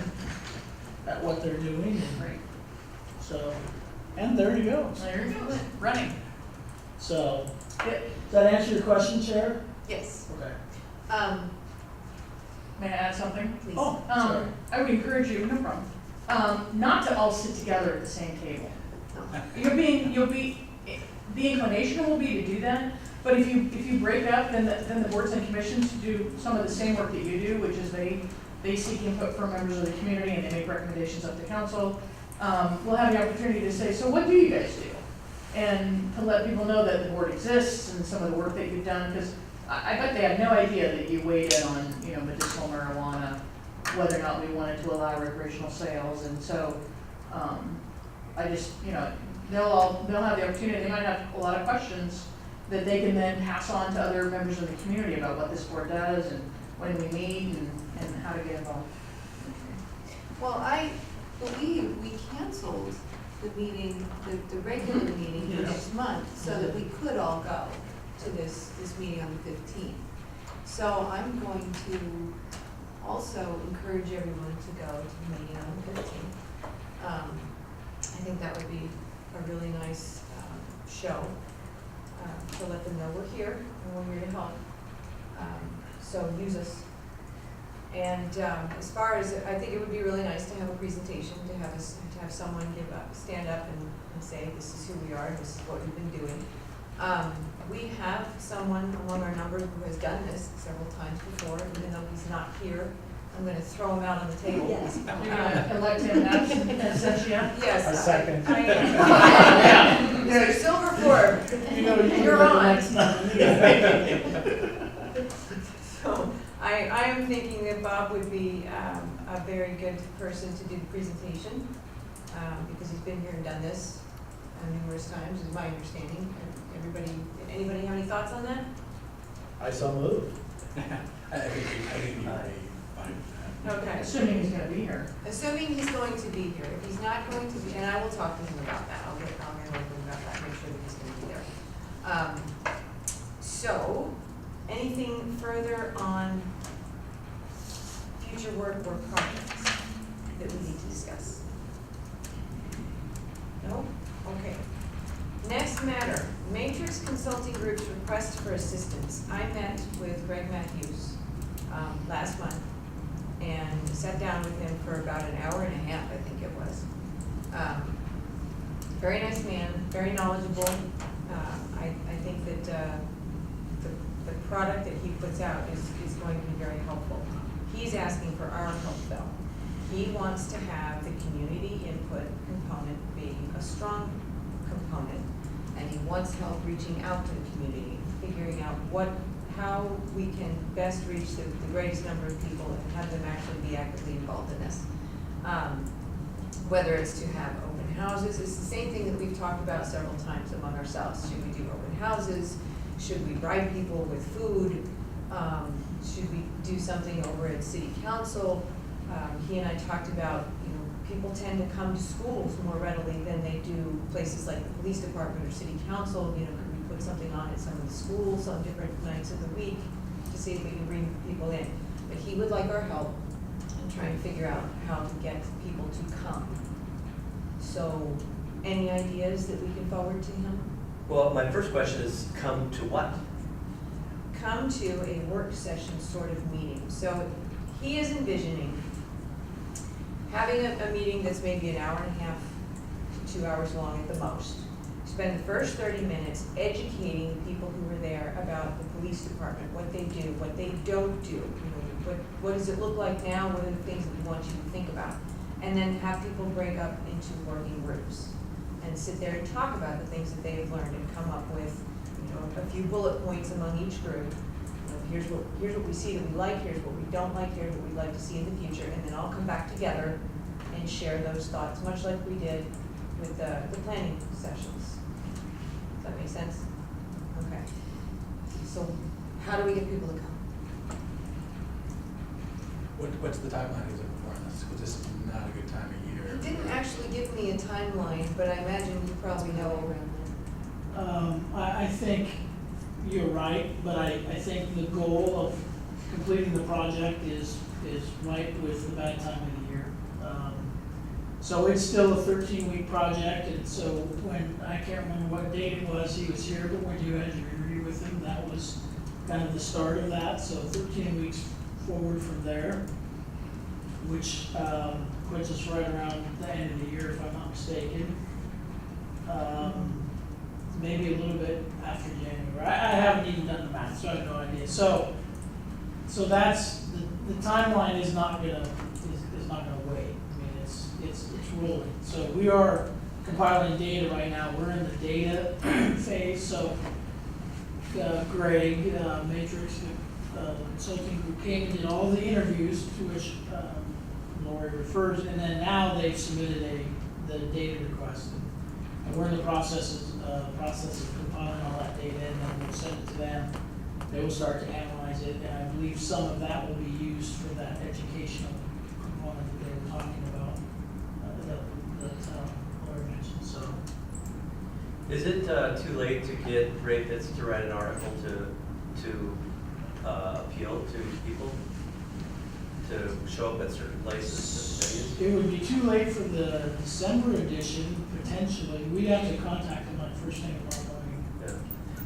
at what they're doing, and Great. so, and there you go. There you go. Running. So, does that answer your question, Chair? Yes. Okay. May I add something? Please. Oh, sorry. I would encourage you, no problem, not to all sit together at the same table. The inclination will be to do that, but if you break up, then the boards and commissions do some of the same work that you do, which is they seek input from members of the community and they make recommendations up to council. We'll have the opportunity to say, so what do you guys do? And to let people know that the board exists and some of the work that you've done, because I bet they have no idea that you weighed in on, you know, medicinal marijuana, whether or not we wanted to allow recreational sales, and so, I just, you know, they'll have the opportunity, they might have a lot of questions, that they can then pass on to other members of the community about what this board does and when we meet and how to get involved. Well, I believe we canceled the meeting, the regular meeting for Yes. next month, so that we could all go to this meeting on the 15th. So I'm going to also encourage everyone to go to the meeting on the 15th. I think that would be a really nice show to let them know we're here and we're here to help. So use us. And as far as, I think it would be really nice to have a presentation, to have someone stand up and say, this is who we are, and this is what we've been doing. We have someone among our number who has done this several times before, even though he's not here. I'm gonna throw him out on the table. Yes. You're gonna elect him as such, yeah? Yes. A second. I am. Mr. Silverford, You know, you're on. that's not So I am thinking that Bob would be a very good person to do the presentation, because he's been here and done this numerous times, is my understanding. Anybody have any thoughts on that? I so moved. I think you'd be fine with that. Okay. Assuming he's gonna be here. Assuming he's going to be here. If he's not going to be, and I will talk to him about that. I'll get with him about that, make sure that he's going to be there. So, anything further on future work or projects that we need to discuss? No? Okay. Next matter, Matrix Consulting Group's request for assistance. I met with Greg Matthews last month and sat down with him for about an hour and a half, I think it was. Very nice man, very knowledgeable. I think that the product that he puts out is going to be very helpful. He's asking for our help though. He wants to have the community input component be a strong component, and he wants help reaching out to the community, figuring out how we can best reach the greatest number of people and have them actually be actively involved in this. Whether it's to have open houses, it's the same thing that we've talked about several times among ourselves. Should we do open houses? Should we bribe people with food? Should we do something over at city council? He and I talked about, people tend to come to schools more readily than they do places like the police department or city council. Could we put something on at some of the schools on different nights of the week to see if we can bring people in? But he would like our help in trying to figure out how to get people to come. So, any ideas that we can forward to him? Well, my first question is, come to what? Come to a work session sort of meeting. So he is envisioning having a meeting that's maybe an hour and a half to 2 hours long at the most. Spend the first 30 minutes educating the people who are there about the police department, what they do, what they don't do. What does it look like now? What are the things that we want you to think about? And then have people break up into working groups and sit there and talk about the things that they have learned and come up with a few bullet points among each group. Here's what we see that we like, here's what we don't like, here's what we'd like to see in the future, and then all come back together and share those thoughts, much like we did with the planning sessions. Does that make sense? Okay. So how do we get people to come? What's the timeline he's looking for on this? Because this is not a good time of year. He didn't actually give me a timeline, but I imagine you probably know around I think you're right, but I think the goal of completing the project is right with the bad time of the year. So it's still a 13-week project, and so when, I can't remember what date it was, he was here, but when you had your interview with him, that was kind of the start of that, so 13 weeks forward from there, which puts us right around the end of the year, if I'm not mistaken. Maybe a little bit after January. I haven't even done the math, so I have no idea. So that's the timeline is not gonna wait. I mean, it's rolling. So we are compiling data right now. We're in the data phase. So Greg, Matrix Consulting Group came and did all the interviews to which Lori refers, and then now they've submitted the data request. And we're in the process process of compiling all that data, and then we'll send it to them. They will start to analyze it, and I believe some of that will be used for that educational component that they were talking about, that Laura mentioned, so. Is it too late to get Ray Pitts to write an article to appeal to people to show up at certain places? It would be too late for the December edition, potentially. We'd have to contact them like first thing tomorrow morning. Yeah.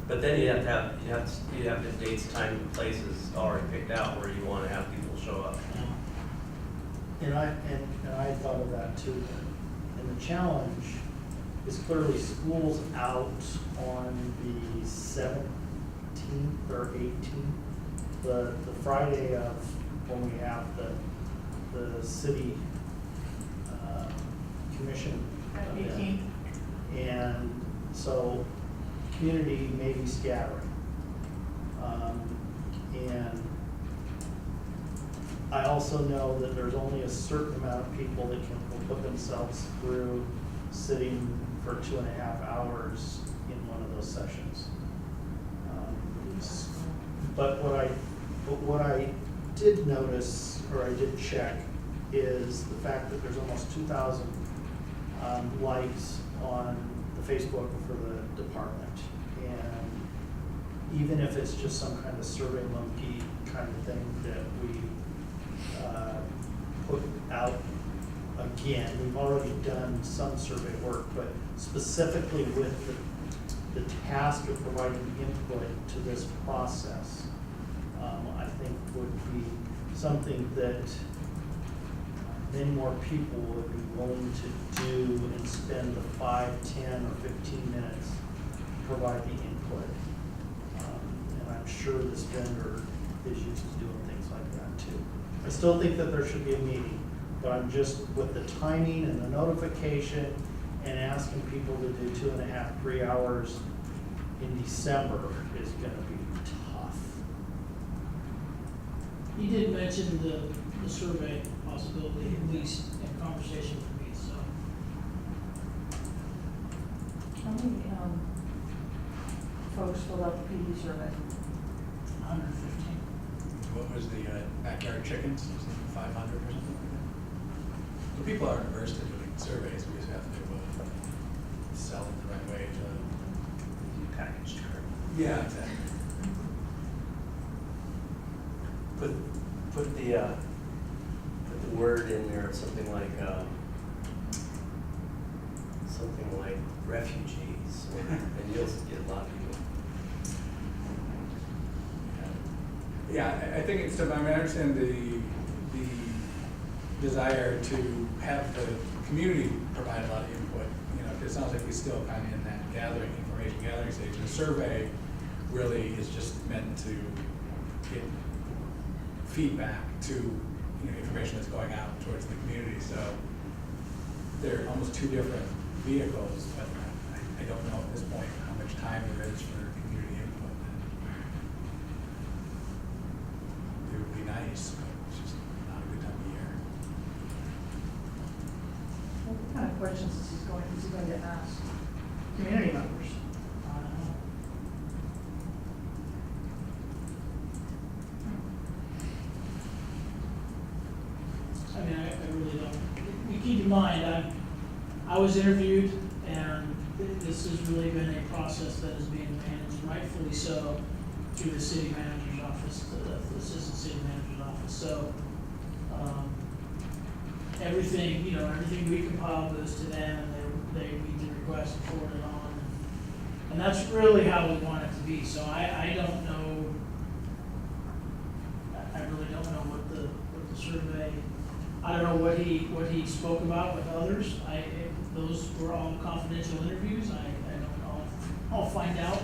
But then you have the dates, time, and places already picked out where you want to have people show up. And I thought of that too. And the challenge is clearly school's out on the 17th or 18th, the Friday of when we have the city commission. event. 18. And so community may be scattering. And I also know that there's only a certain amount of people that can put themselves through sitting for 2.5 hours in one of those sessions. But what I did notice, or I did check, is the fact that there's almost 2,000 likes on the Facebook for the department. And even if it's just some kind of survey monkey kind of thing that we put out again, we've already done some survey work, but specifically with the task of providing input to this process, I think would be something that many more people would be willing to do and spend the 5, 10, or 15 minutes to provide the input. And I'm sure this vendor is used to doing things like that too. I still think that there should be a meeting, but I'm just, with the timing and the notification and asking people to do 2.5, 3 hours in December is gonna be tough. He did mention the survey possibility, at least in conversation with me, so. How many folks filled out the PD survey? 115. What was the backyard chickens, was it 500 or something like that? So people aren't averse to doing surveys, we just have to sell it the right way to. Package tour. Yeah, exactly. Put the word in there, something like refugees, and you'll get a lot of people. Yeah, I think it's, I mean, I understand the desire to have the community provide a lot of input, you know, 'cause it sounds like he's still kind of in that information gathering stage. The survey really is just meant to get feedback to, you know, information that's going out towards the community, so they're almost two different vehicles, but I don't know at this point how much time there is for community input. It would be nice, but it's just not a good time of year. What kind of questions is he going to ask community members? I don't know. I mean, I really don't. You keep in mind, I was interviewed, and this has really been a process that is being managed, rightfully so, through the city manager's office, the assistant city manager's office. So, everything, you know, everything we compile goes to them, and they read the request and forward it on. And that's really how we want it to be. So I don't know, I really don't know what the survey, I don't know what he spoke about with others. Those were all confidential interviews. I don't know. I'll find out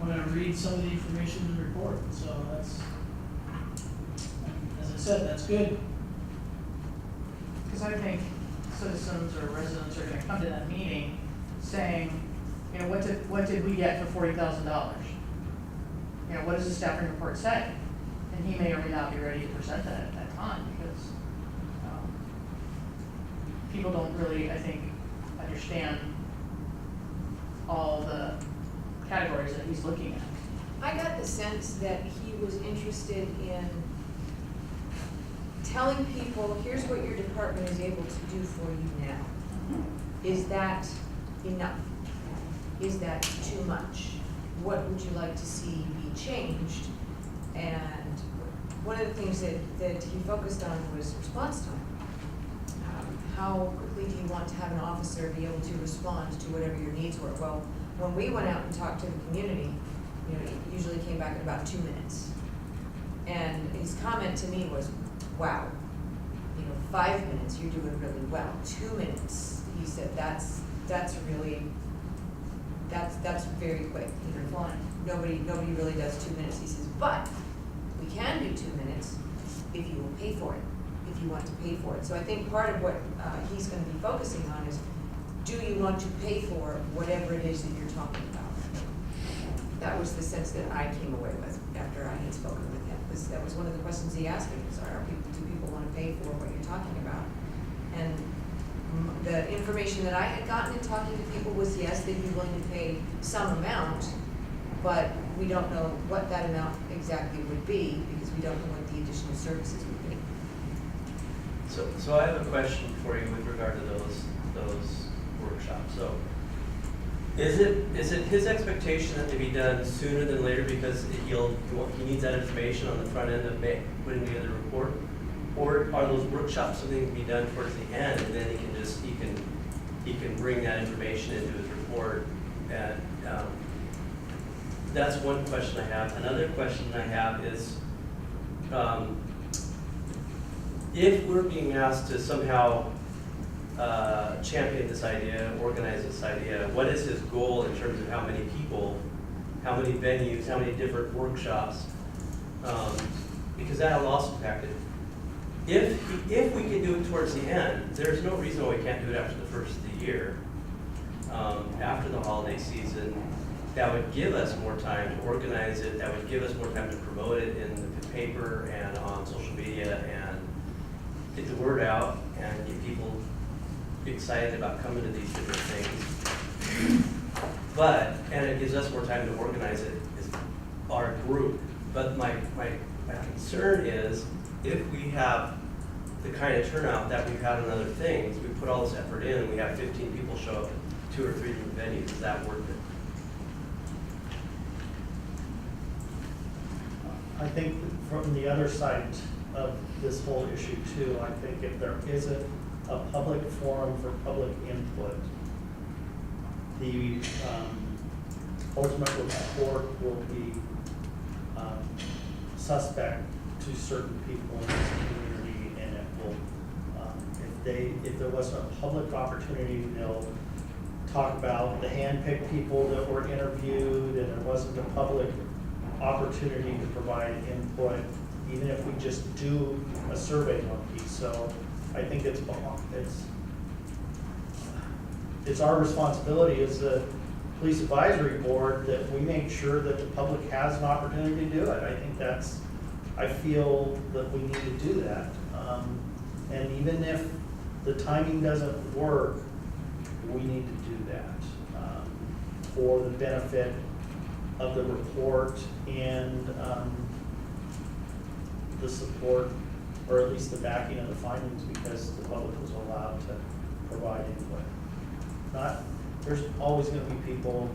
when I read some of the information in the report. So that's, as I said, that's good. Because I think citizens or residents are gonna come to that meeting saying, you know, what did we get for $40,000? You know, what does the staffing report say? And he may or may not be ready to present that at that time, because people don't really, I think, understand all the categories that he's looking at. I got the sense that he was interested in telling people, here's what your department is able to do for you now. Is that enough? Is that too much? What would you like to see be changed? And one of the things that he focused on was response time. How quickly do you want to have an officer be able to respond to whatever your needs were? Well, when we went out and talked to the community, you know, it usually came back in about 2 minutes. And his comment to me was, wow, you know, 5 minutes, you're doing really well. 2 minutes, he said, that's very quick. You know, nobody really does 2 minutes. He says, but we can do 2 minutes if you will pay for it, if you want to pay for it. So I think part of what he's going to be focusing on is, do you want to pay for whatever it is that you're talking about? That was the sense that I came away with after I had spoken with him. That was one of the questions he asked me, was, do people want to pay for what you're talking about? And the information that I had gotten in talking to people was, yes, they'd be willing to pay some amount, but we don't know what that amount exactly would be, because we don't know what the additional services would be. So I have a question for you with regard to those workshops. So is it his expectation that they be done sooner than later because he needs that information on the front end of putting together a report? Or are those workshops something to be done towards the end, and then he can bring that information into his report? And that's one question I have. Another question I have is, if we're being asked to somehow champion this idea, organize this idea, what is his goal in terms of how many people, how many venues, how many different workshops? Because that will also impact it. If we can do it towards the end, there's no reason why we can't do it after the first of the year, after the holiday season. That would give us more time to organize it. That would give us more time to promote it in the paper and on social media and get the word out and get people excited about coming to these different things. And it gives us more time to organize it as our group. But my concern is, if we have the kind of turnout that we've had on other things, we put all this effort in, and we have 15 people show up at 2 or 3 different venues, is that worth it? I think from the other side of this whole issue too, I think if there isn't a public forum for public input, the ultimate report will be suspect to certain people in this community, and it will, if there wasn't a public opportunity, they'll talk about the hand-picked people that were interviewed, and there wasn't a public opportunity to provide input, even if we just do a survey monkey. So I think it's our responsibility as the police advisory board that we make sure that the public has an opportunity to do it. I feel that we need to do that. And even if the timing doesn't work, we need to do that for the benefit of the report and the support, or at least the backing of the findings, because the public was allowed to provide input. There's always going to be people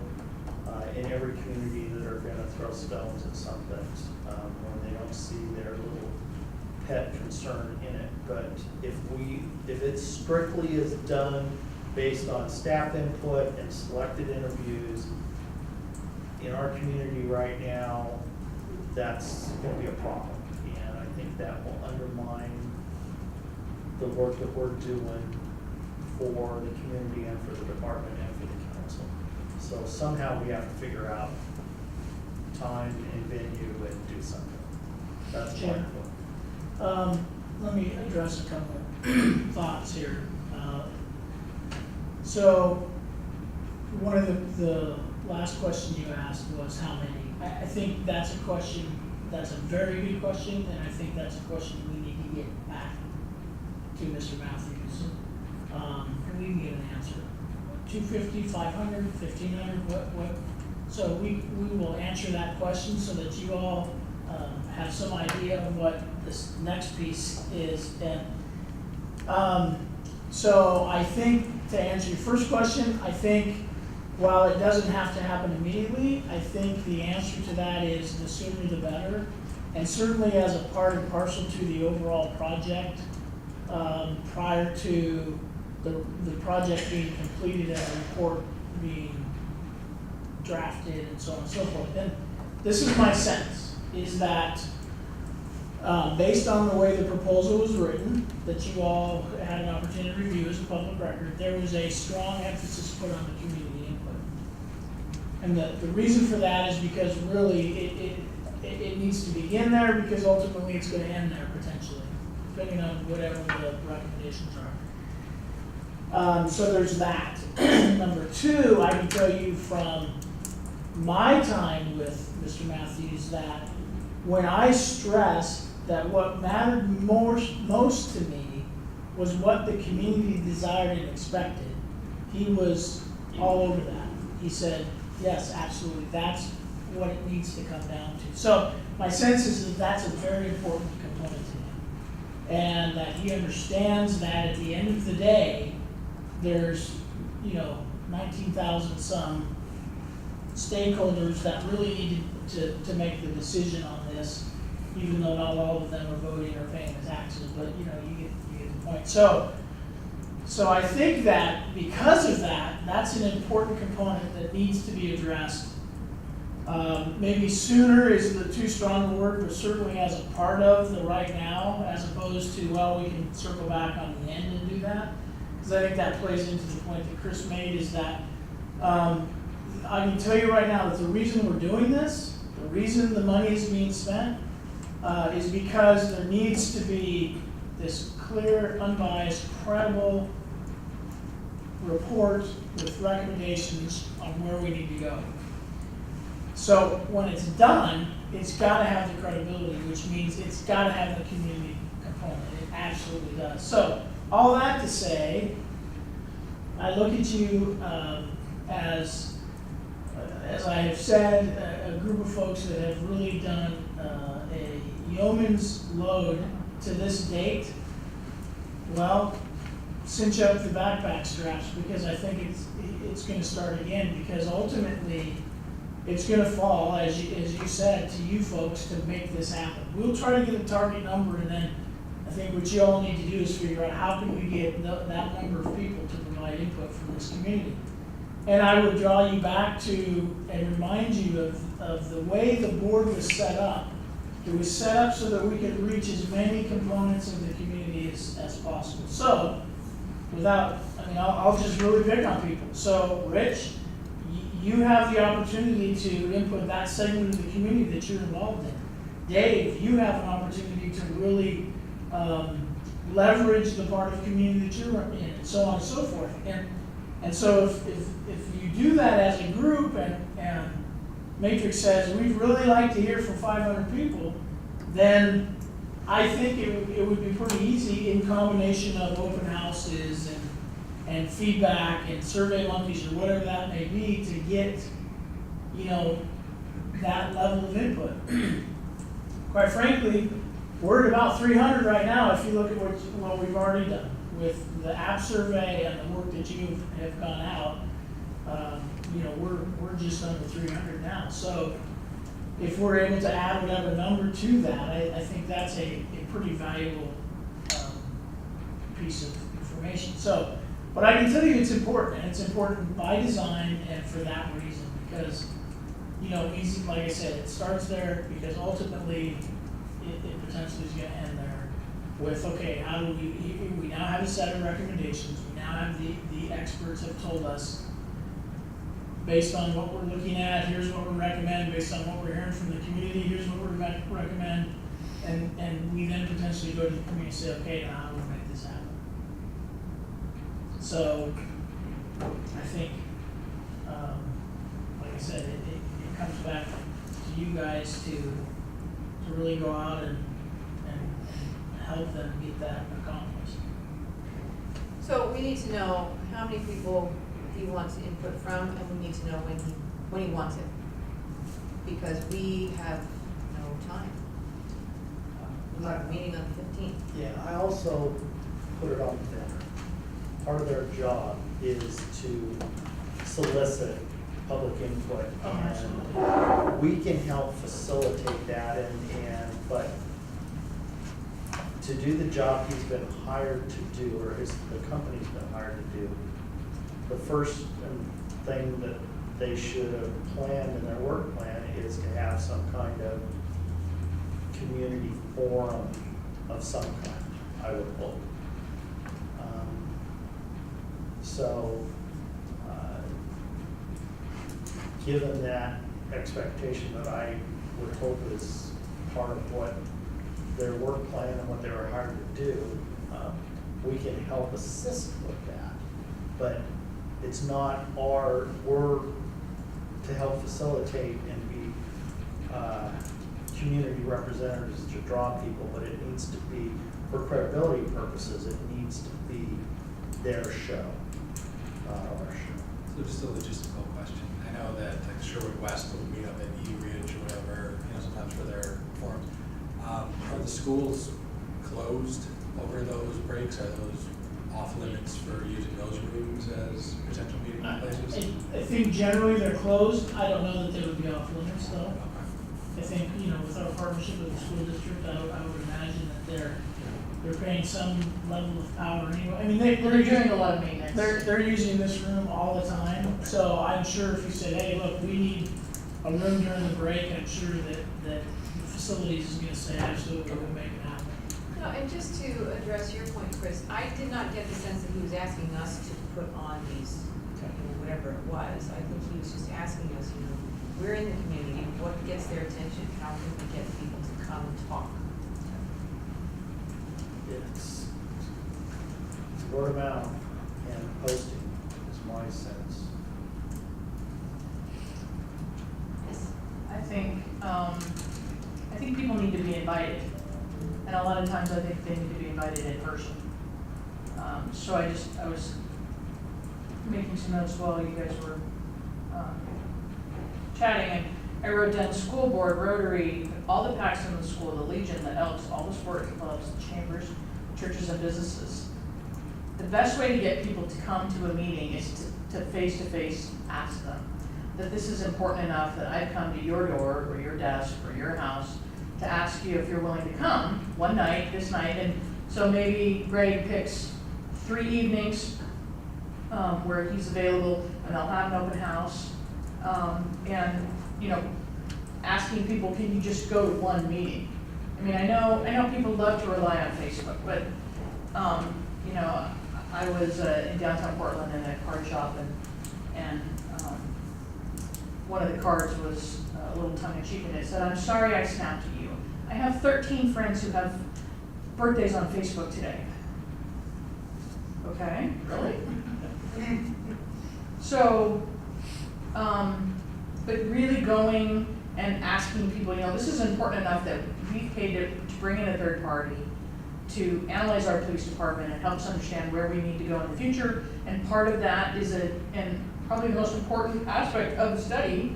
in every community that are going to throw stones at something when they don't see their little pet concern in it. But if it strictly is done based on staff input and selected interviews, in our community right now, that's going to be a problem. And I think that will undermine the work that we're doing for the community and for the department and for the council. So somehow we have to figure out time and venue and do something. That's Sure. wonderful. Let me address a couple thoughts here. So one of the last question you asked was how many. I think that's a question, that's a very good question, and I think that's a question we need to get back to Mr. Matthews. And we can get an answer. 250, 500, 1,500, what? So we will answer that question so that you all have some idea of what this next piece is. And so I think, to answer your first question, I think while it doesn't have to happen immediately, I think the answer to that is the sooner the better. And certainly as a part and parcel to the overall project, prior to the project being completed and a report being drafted and so on and so forth. And this is my sense, is that based on the way the proposal was written, that you all had an opportunity to review as a public record, there was a strong emphasis put on the community input. And the reason for that is because really it needs to begin there, because ultimately it's going to end there potentially, depending on whatever the recommendations are. So there's that. Number two, I can tell you from my time with Mr. Matthews that when I stressed that what mattered most to me was what the community desired and expected, he was all over that. He said, yes, absolutely, that's what it needs to come down to. So my sense is that that's a very important component to him. And that he understands that at the end of the day, there's, 19,000 some stakeholders that really needed to make the decision on this, even though not all of them are voting or paying the taxes, but you get the point. So I think that because of that, that's an important component that needs to be addressed. Maybe sooner is the too strong a word, but certainly as a part of the right now, as opposed to, well, we can circle back on the end and do that. Because I think that plays into the point that Chris made, is that I can tell you right now that the reason we're doing this, the reason the money is being spent, is because there needs to be this clear, unbiased, credible report with recommendations on where we need to go. So when it's done, it's got to have the credibility, which means it's got to have the community component. It absolutely does. So all that to say, I look at you as I have said, a group of folks that have really done a yeoman's load to this date. Well, cinch up the backpack straps, because I think it's going to start again, because ultimately it's going to fall, as you said, to you folks to make this happen. We'll try to get a target number, and then I think what you all need to do is figure out how can we get that number of people to provide input from this community. And I would draw you back to and remind you of the way the board was set up. It was set up so that we could reach as many components of the community as possible. So, I'll just really pick on people. So, Rich, you have the opportunity to input that segment of the community that you're involved in. Dave, you have an opportunity to really leverage the part of the community that you're in, and so on and so forth. And so if you do that as a group, and Matrix says, we'd really like to hear from 500 people, then I think it would be pretty easy, in combination of open houses and feedback and survey monkeys or whatever that may be, to get, that level of input. Quite frankly, we're at about 300 right now if you look at what we've already done with the app survey and the work that you have gone out. We're just under 300 now. So if we're able to add whatever number to that, I think that's a pretty valuable piece of information. So, but I can tell you it's important, and it's important by design and for that reason, because, easy, like I said, it starts there because ultimately it potentially is going to end there with, okay, how do we now have a set of recommendations, we now have the experts have told us, based on what we're looking at, here's what we recommend, based on what we're hearing from the community, here's what we recommend, and we then potentially go to the community and say, okay, now how do we make this happen? So, I think, like I said, it comes back to you guys to really go out and help them get that accomplished. So we need to know how many people he wants input from, and we need to know when he wants it. because we have no time. We have a meeting on the 15th. Yeah, I also put it on there. Part of their job is to solicit public input. And we can help facilitate that but to do the job he's been hired to do, or the company's been hired to do, the first thing that they should have planned in their work plan is to have some kind of community forum of some kind, I would hope. Given that expectation that I would hope is part of what their work plan and what they were hired to do, we can help assist with that. But it's not we're to help facilitate and be community representatives to draw people, but it needs to be, for credibility purposes, it needs to be their show, not our show. So just a logistical question. I know that like Sherwood West will meet up at E Ridge or whatever, sometimes for their forums. Are the schools closed over those breaks? Are those off limits for using those rooms as potential meeting places? I think generally they're closed. I don't know that they would be off limits though. Okay. I think, with our partnership with the school district, I would imagine that they're paying some level of power anyway. I mean, They're doing a lot of maintenance. they're using this room all the time, so I'm sure if you said, hey, look, we need a room during the break, I'm sure that the facilities is gonna say, absolutely, we'll make it happen. No, and just to address your point, Chris, I did not get the sense that he was asking us to put on these, whatever it was. I think he was just asking us, we're in the community, what gets their attention? How can we get people to come and talk? It's word of mouth and posting is my sense. Yes. I think people need to be invited, and a lot of times I think they need to be invited in person. So I was making some notes while you guys were chatting, and I wrote down school board, Rotary, all the PACs in the school, the Legion, the Elks, all the sports clubs, the chambers, churches and businesses. The best way to get people to come to a meeting is to face-to-face ask them that this is important enough that I've come to your door or your desk or your house to ask you if you're willing to come one night, this night, and so maybe Greg picks 3 evenings where he's available and they'll have an open house. And asking people, can you just go to one meeting? I mean, I know people love to rely on Facebook, but I was in downtown Portland in a card shop, and one of the cards was a little tongue-in-cheek, and it said, "I'm sorry I snapped at you. I have 13 friends who have birthdays on Facebook today." Okay, really? So, but really going and asking people, this is important enough that we've paid to bring in a third party to analyze our police department and help us understand where we need to go in the future. And part of that is and probably the most important aspect of the study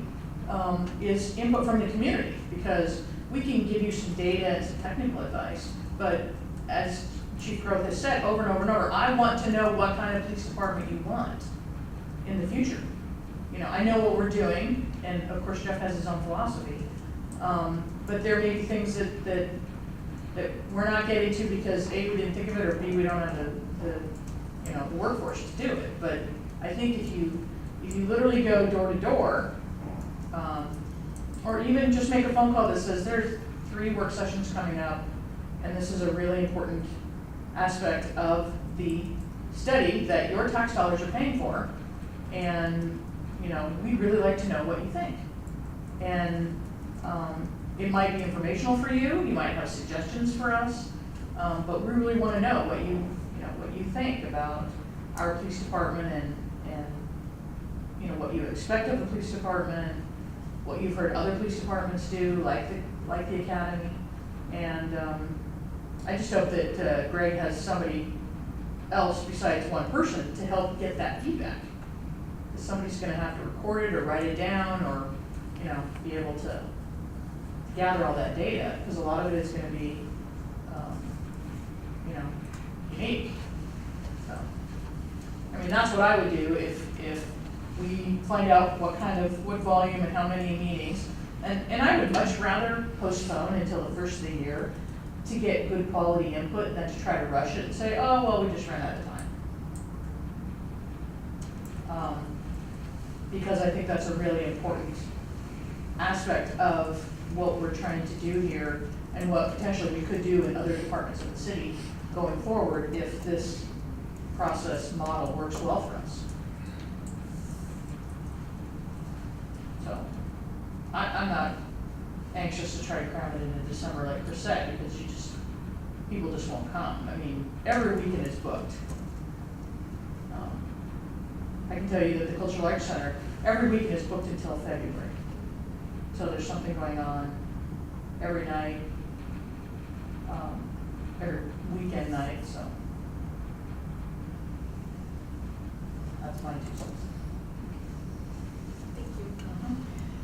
is input from the community, because we can give you some data and some technical advice, but as Chief Growth has said over and over and over, I want to know what kind of police department you want in the future. I know what we're doing, and of course Jeff has his own philosophy, but there may be things that we're not getting to because A, we didn't think of it, or B, we don't have the workforce to do it. But I think if you literally go door to door, or even just make a phone call that says there's 3 work sessions coming up, and this is a really important aspect of the study that your tax dollars are paying for, and we'd really like to know what you think. And it might be informational for you. You might have suggestions for us, but we really want to know what you think about our police department and what you expect of the police department, what you've heard other police departments do, like the academy. And I just hope that Greg has somebody else besides one person to help get that feedback. Somebody's going to have to record it or write it down, or be able to gather all that data, because a lot of it is gonna be, unique. So, I mean, that's what I would do if we find out what volume and how many meetings. And I would much rather postpone until the first of the year to get good quality input than to try to rush it and say, oh, well, we just ran out of time. Because I think that's a really important aspect of what we're trying to do here and what potentially we could do in other departments of the city going forward if this process model works well for us. So, I'm not anxious to try to cram it into December like Chris said, because people just won't come. I mean, every weekend is booked. I can tell you that the Cultural Arts Center, every weekend is booked until February. So there's something going on every night, every weekend night, so. That's my 2 cents. Thank you.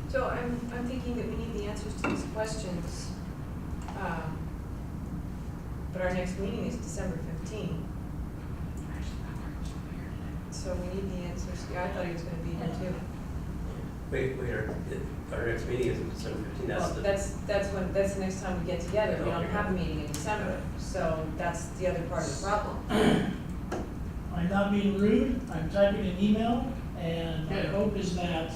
So I'm thinking that we need the answers to these questions. But our next meeting is December 15th. So we need the answers. Yeah, I thought he was gonna be here too. Wait, our next meeting is December 15th, Well, that's the next time we get together. We don't have a meeting in December, so that's the other part of the problem. I'm not being rude, I'm typing an email, and my Good. hope is that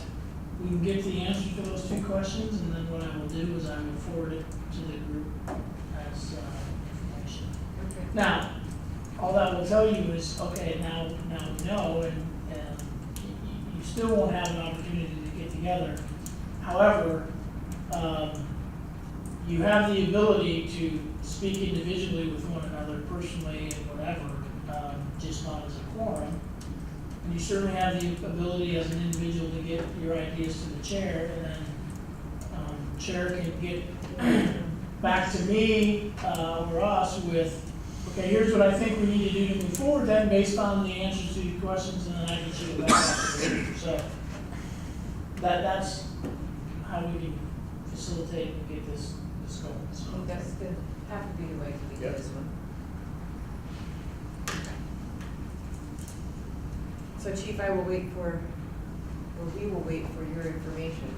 we can get the answer to those 2 questions, and then what I will do is I will forward it to the group as information. Okay. Now, all that will tell you is, okay, now we know, and you still won't have an opportunity to get together. However, you have the ability to speak individually with one another personally and whatever, just not as a quorum. And you certainly have the ability as an individual to get your ideas to the chair, and then chair can get back to me or us with, okay, here's what I think we need to do to move forward then based on the answers to your questions, and then I can shoot it back after. So that's how we can facilitate and get this going. I So think that's the, have to be the way to do Yep. this one. So Chief, we will wait for your information,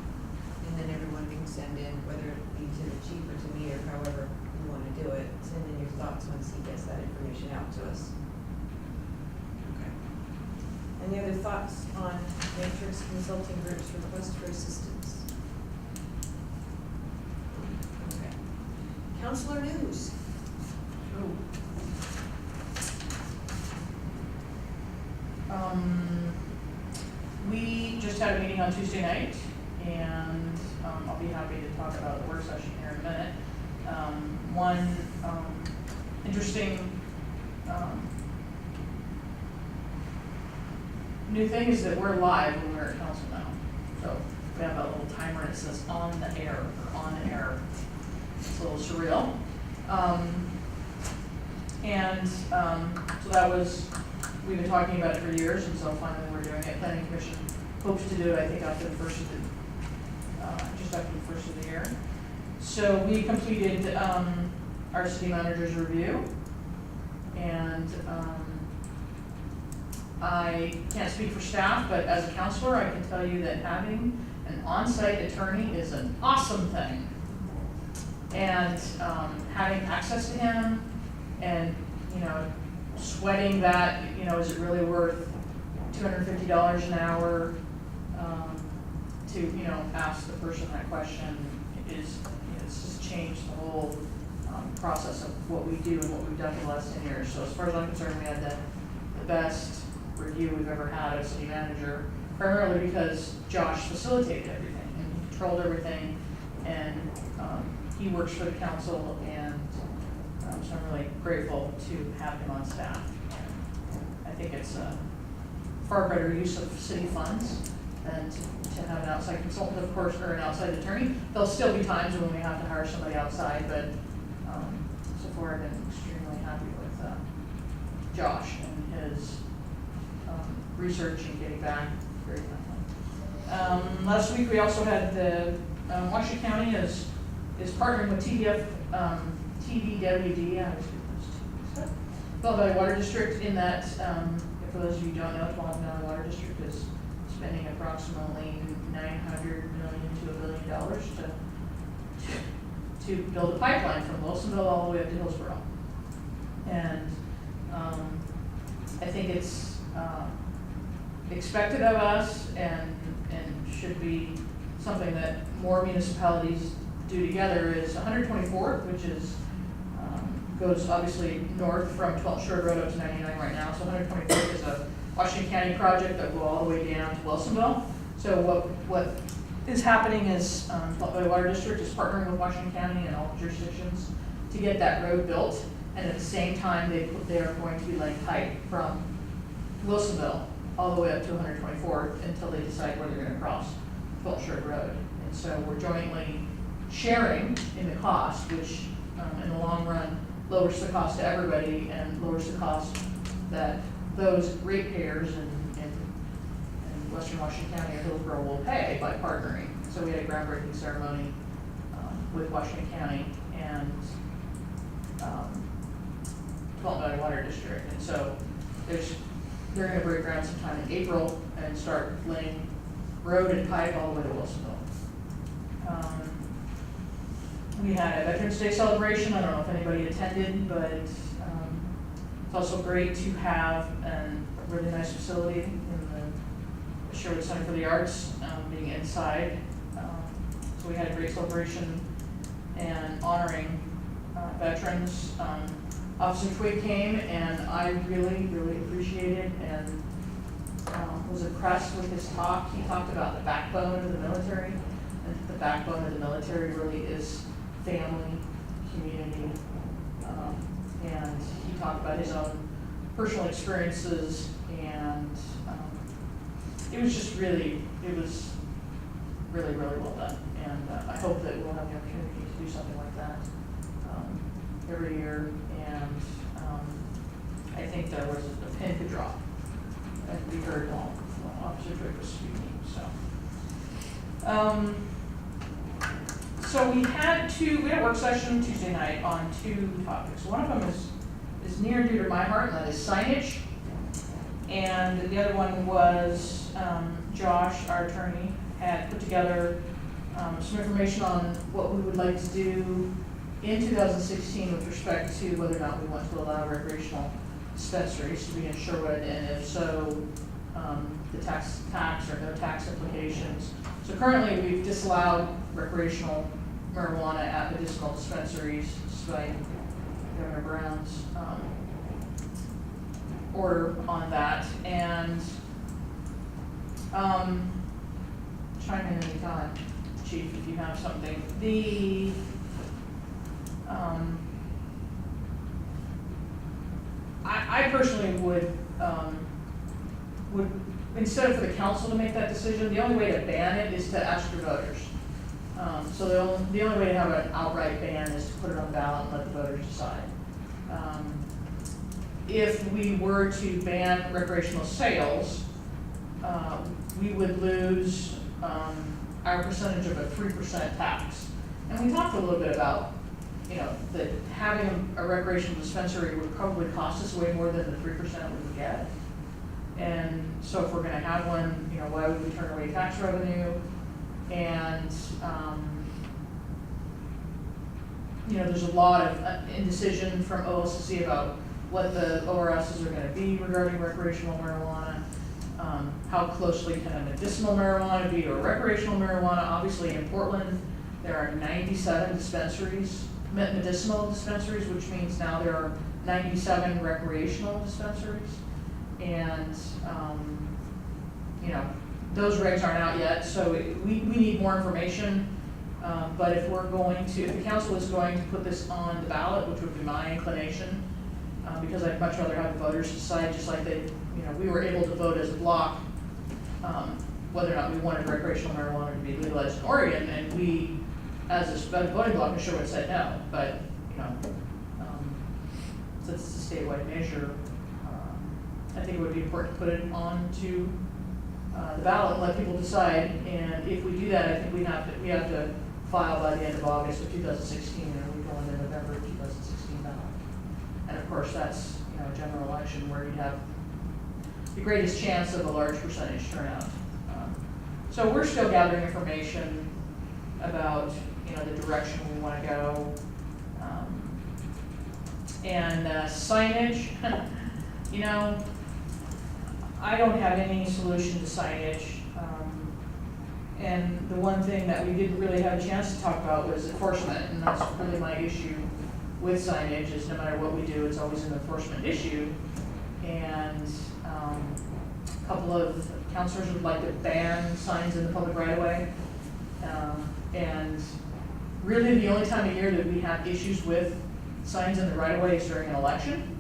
and then everyone can send in, whether it be to the chief or to me or however you want to do it, send in your thoughts once he gets that information out to us. Okay. Any other thoughts on Matrix Consulting Group's request for assistance? Okay. Counselor news. We just had a meeting on Tuesday night, and I'll be happy to talk about the work session here in a minute. One interesting new thing is that we're live when we're at council now. So we have a little timer that says on the air or on air. It's a little surreal. So that was, we've been talking about it for years, and so finally we're doing it. Planning Commission hopes to do it, I think, after the first of the, just after the first of the year. So we completed our city manager's review, and I can't speak for staff, but as a counselor, I can tell you that having an on-site attorney is an awesome thing. And having access to him and, sweating that, is it really worth $250 an hour to, ask the person that question is, it's just changed the whole process of what we do and what we've done for the last 10 years. So as far as I'm concerned, we had the best review we've ever had as city manager, primarily because Josh facilitated everything and he controlled everything, and he works for the council, and so I'm really grateful to have him on staff. I think it's a far better use of city funds than to have an outside consultant, of course, or an outside attorney. There'll still be times when we have to hire somebody outside, but so far I've been extremely happy with Josh and his research and getting back very timely. Last week, we also had the, Washington County is partnering with TDWD, Bell Valley Water District in that, for those of you who don't know, Bell Valley Water District is spending approximately $900 million to $1 billion to build a pipeline from Wilsonville all the way up to Hillsborough. And I think it's expected of us and should be something that more municipalities do together. Is 124th, which is goes obviously north from 12th Sherwood Road up to 99 right now. So 124th is a Washington County project that will go all the way down to Wilsonville. So what is happening is Bell Valley Water District is partnering with Washington County and all jurisdictions to get that road built. And at the same time, they are going to be laying pipe from Wilsonville all the way up to 124th until they decide where they're gonna cross 12th Sherwood Road. And so we're jointly sharing in the cost, which in the long run lowers the cost to everybody and lowers the cost that those ratepayers in Western Washington County or Hillsborough will pay by partnering. So we had a groundbreaking ceremony with Washington County and Bell Valley Water District. And so they're gonna break ground sometime in April and start laying road and pipe all the way to Wilsonville. We had a Veterans Day celebration. I don't know if anybody attended, but it's also great to have a really nice facility in the Sherwood Center for the Arts, being inside. So we had a great celebration and honoring veterans. Officer Twig came, and I really, really appreciated and was impressed with his talk. He talked about the backbone of the military, and the backbone of the military really is family, community, and he talked about his own personal experiences, and it was really well done. And I hope that we'll have the opportunity to do something like that every year. And I think there was a pin to drop, and we heard while Officer Drake was speaking. So we had a work session Tuesday night on 2 topics. One of them is near and dear to my heart, and that is signage. And the other one was Josh, our attorney, had put together some information on what we would like to do in 2016 with respect to whether or not we want to allow recreational dispensaries to be in Sherwood, and if so, the tax or no tax implications. So currently, we've disallowed recreational marijuana at medicinal dispensaries, despite Governor Brown's order on that. And chime in anytime, Chief, if you have something. I personally would instead of for the council to make that decision, the only way to ban it is to ask your voters. So the only way to have an outright ban is to put it on the ballot and let the voters decide. If we were to ban recreational sales, we would lose our percentage of a 3% tax. And we talked a little bit about, that having a recreational dispensary would probably cost us way more than the 3% we would get. And so if we're gonna have one, why would we turn away tax revenue? And, there's a lot of indecision from OLCC about what the ORSs are gonna be regarding recreational marijuana. How closely can a medicinal marijuana be or recreational marijuana? Obviously in Portland, there are 97 dispensaries, medicinal dispensaries, which means now there are 97 recreational dispensaries. And, those regs aren't out yet, so we need more information. But if the council is going to put this on the ballot, which would be my inclination, because I'd much rather have the voters decide, just like we were able to vote as a block, whether or not we wanted recreational marijuana to be legalized in Oregon, and we, as a voting block, in Sherwood said no. But, since it's a statewide measure, I think it would be important to put it on to the ballot and let people decide. And if we do that, I think we have to file by the end of August of 2016, and we go into November of 2016 ballot. And of course, that's, a general election where you have the greatest chance of a large percentage turnout. So we're still gathering information about, the direction we want to go. And signage, I don't have any solution to signage. And the one thing that we didn't really have a chance to talk about was enforcement, and that's really my issue with signage, is no matter what we do, it's always an enforcement issue. And a couple of counselors would like to ban signs in the public right of way. And really the only time of year that we have issues with signs in the right of way is during an election.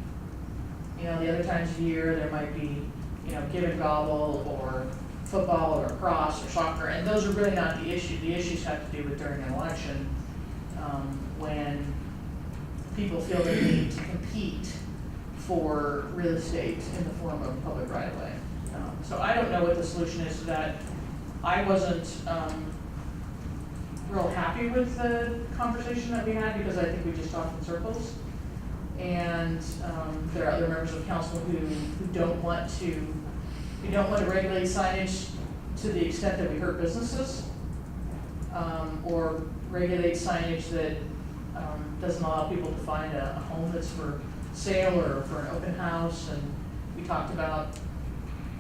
The other times of year, there might be, give and gobble, or football, or lacrosse, or soccer, and those are really not the issue. The issues have to do with during an election, when people feel the need to compete for real estate in the form of public right of way. So I don't know what the solution is to that. I wasn't real happy with the conversation that we had, because I think we just talked in circles. And there are other members of council who don't want to regulate signage to the extent that we hurt businesses, or regulate signage that doesn't allow people to find a home that's for sale or for an open house. And we talked about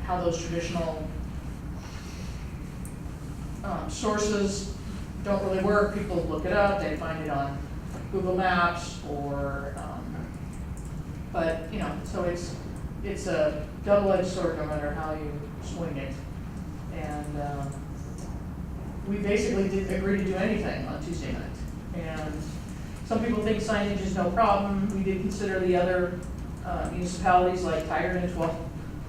how those traditional sources don't really work. People look it up, they find it on Google Maps, or but so it's a double-edged sword no matter how you swing it. And we basically didn't agree to do anything on Tuesday night. And some people think signage is no problem. We did consider the other municipalities like Tigard and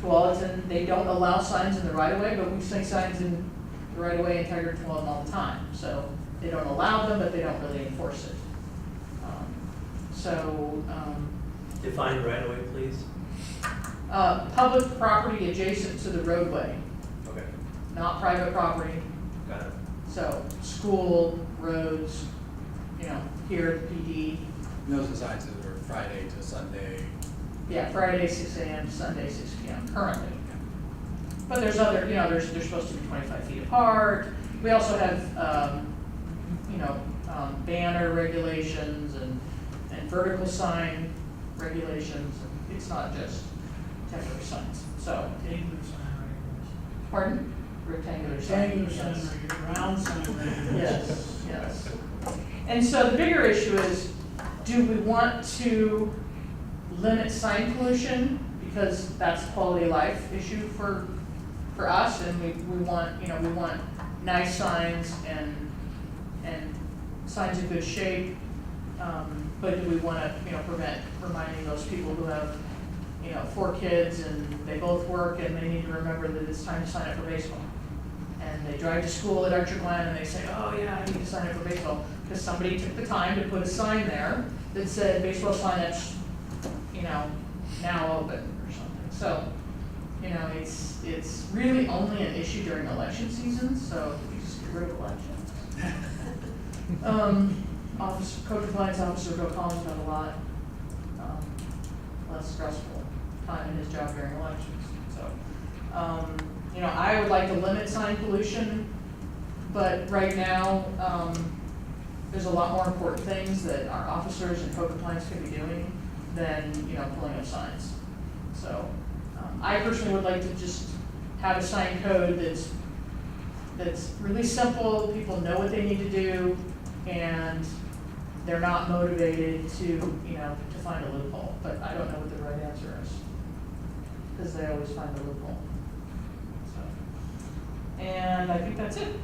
Tualatin. They don't allow signs in the right of way, but we see signs in the right of way in Tigard and Tualatin all the time. So they don't allow them, but they don't really enforce it. Define right away, please. Public property adjacent to the roadway, Okay, not private property. got it. So school, roads, here at the PD. Those are signs that are Friday to Sunday. Yeah, Friday 6 a.m. to Sunday 6 p.m. currently. But there's other, they're supposed to be 25 feet apart. We also have, banner regulations and vertical sign regulations. It's not just temporary signs. So, Rectangular sign regulations. pardon? Rectangular sign. Rectangular sign Yes. regulations, round sign regulations. Yes, yes. And so the bigger issue is, do we want to limit sign pollution? Because that's a quality of life issue for us, and we want, we want nice signs and signs in good shape. But do we want to, prevent reminding those people who have, 4 kids and they both work and they need to remember that it's time to sign up for baseball. And they drive to school at Archer Glen and they say, oh yeah, I need to sign up for baseball. Because somebody took the time to put a sign there that said baseball sign-ups, now open or something. So, it's really only an issue during election season, so we just get rid of elections. Code compliance officer Bill Collins got a lot less stressful time in his job during elections. So, I would like to limit sign pollution, but right now, there's a lot more important things that our officers and code compliance could be doing than, pulling up signs. So, I personally would like to just have a sign code that's really simple, people know what they need to do, and they're not motivated to find a loophole. But I don't know what the right answer is, because they always find a loophole. So, and I think that's it.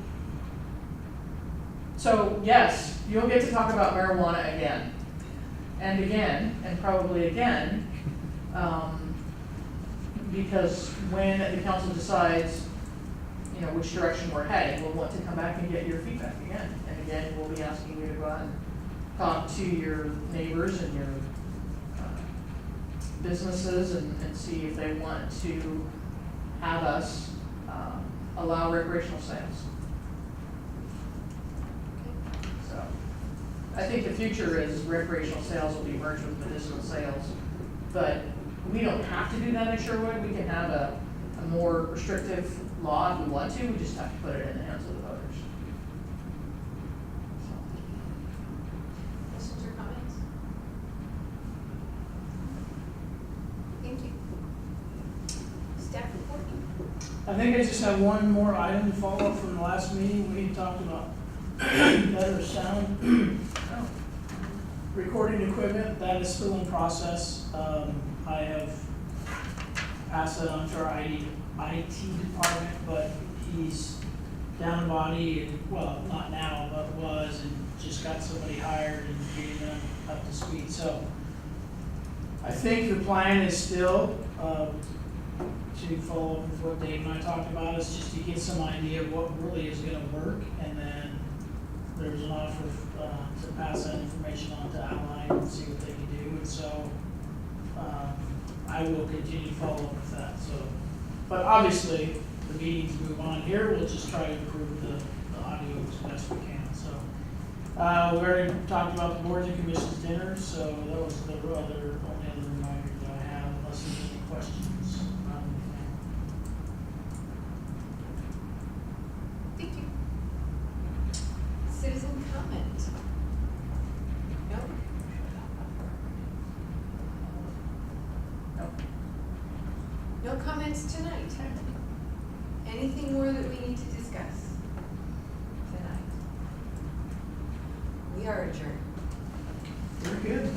So yes, you'll get to talk about marijuana again, and probably again, because when the council decides, which direction we're heading, we'll want to come back and get your feedback again. And again, we'll be asking you to go out and talk to your neighbors and your businesses and see if they want to have us allow recreational sales. So, I think the future is recreational sales will be merged with medicinal sales, but we don't have to do that in Sherwood. We can have a more restrictive law if we want to, we just have to put it in the hands of the voters. Questions or comments? Thank you. Staff report? I think I just have one more item to follow up from the last meeting. We talked about better sound recording equipment. That is still in process. I have passed that on to our IT department, but he's down and body, and, well, not now, but was, and just got somebody hired and getting them up to speed. So I think the plan is still, to follow up with what Dave and I talked about, is just to get some idea of what really is gonna work, and then there's an offer, to pass that information on to Allied and see what they can do, and so, I will continue to follow up with that, so. But obviously, the meetings move on here, we'll just try to improve the audio as best we can, so. We already talked about the boards and commissions dinner, so that was the only other reminder that I have, unless there's any questions. Thank you. Citizen comment? No? No comments tonight? Anything more that we need to discuss tonight? We are adjourned. Very good.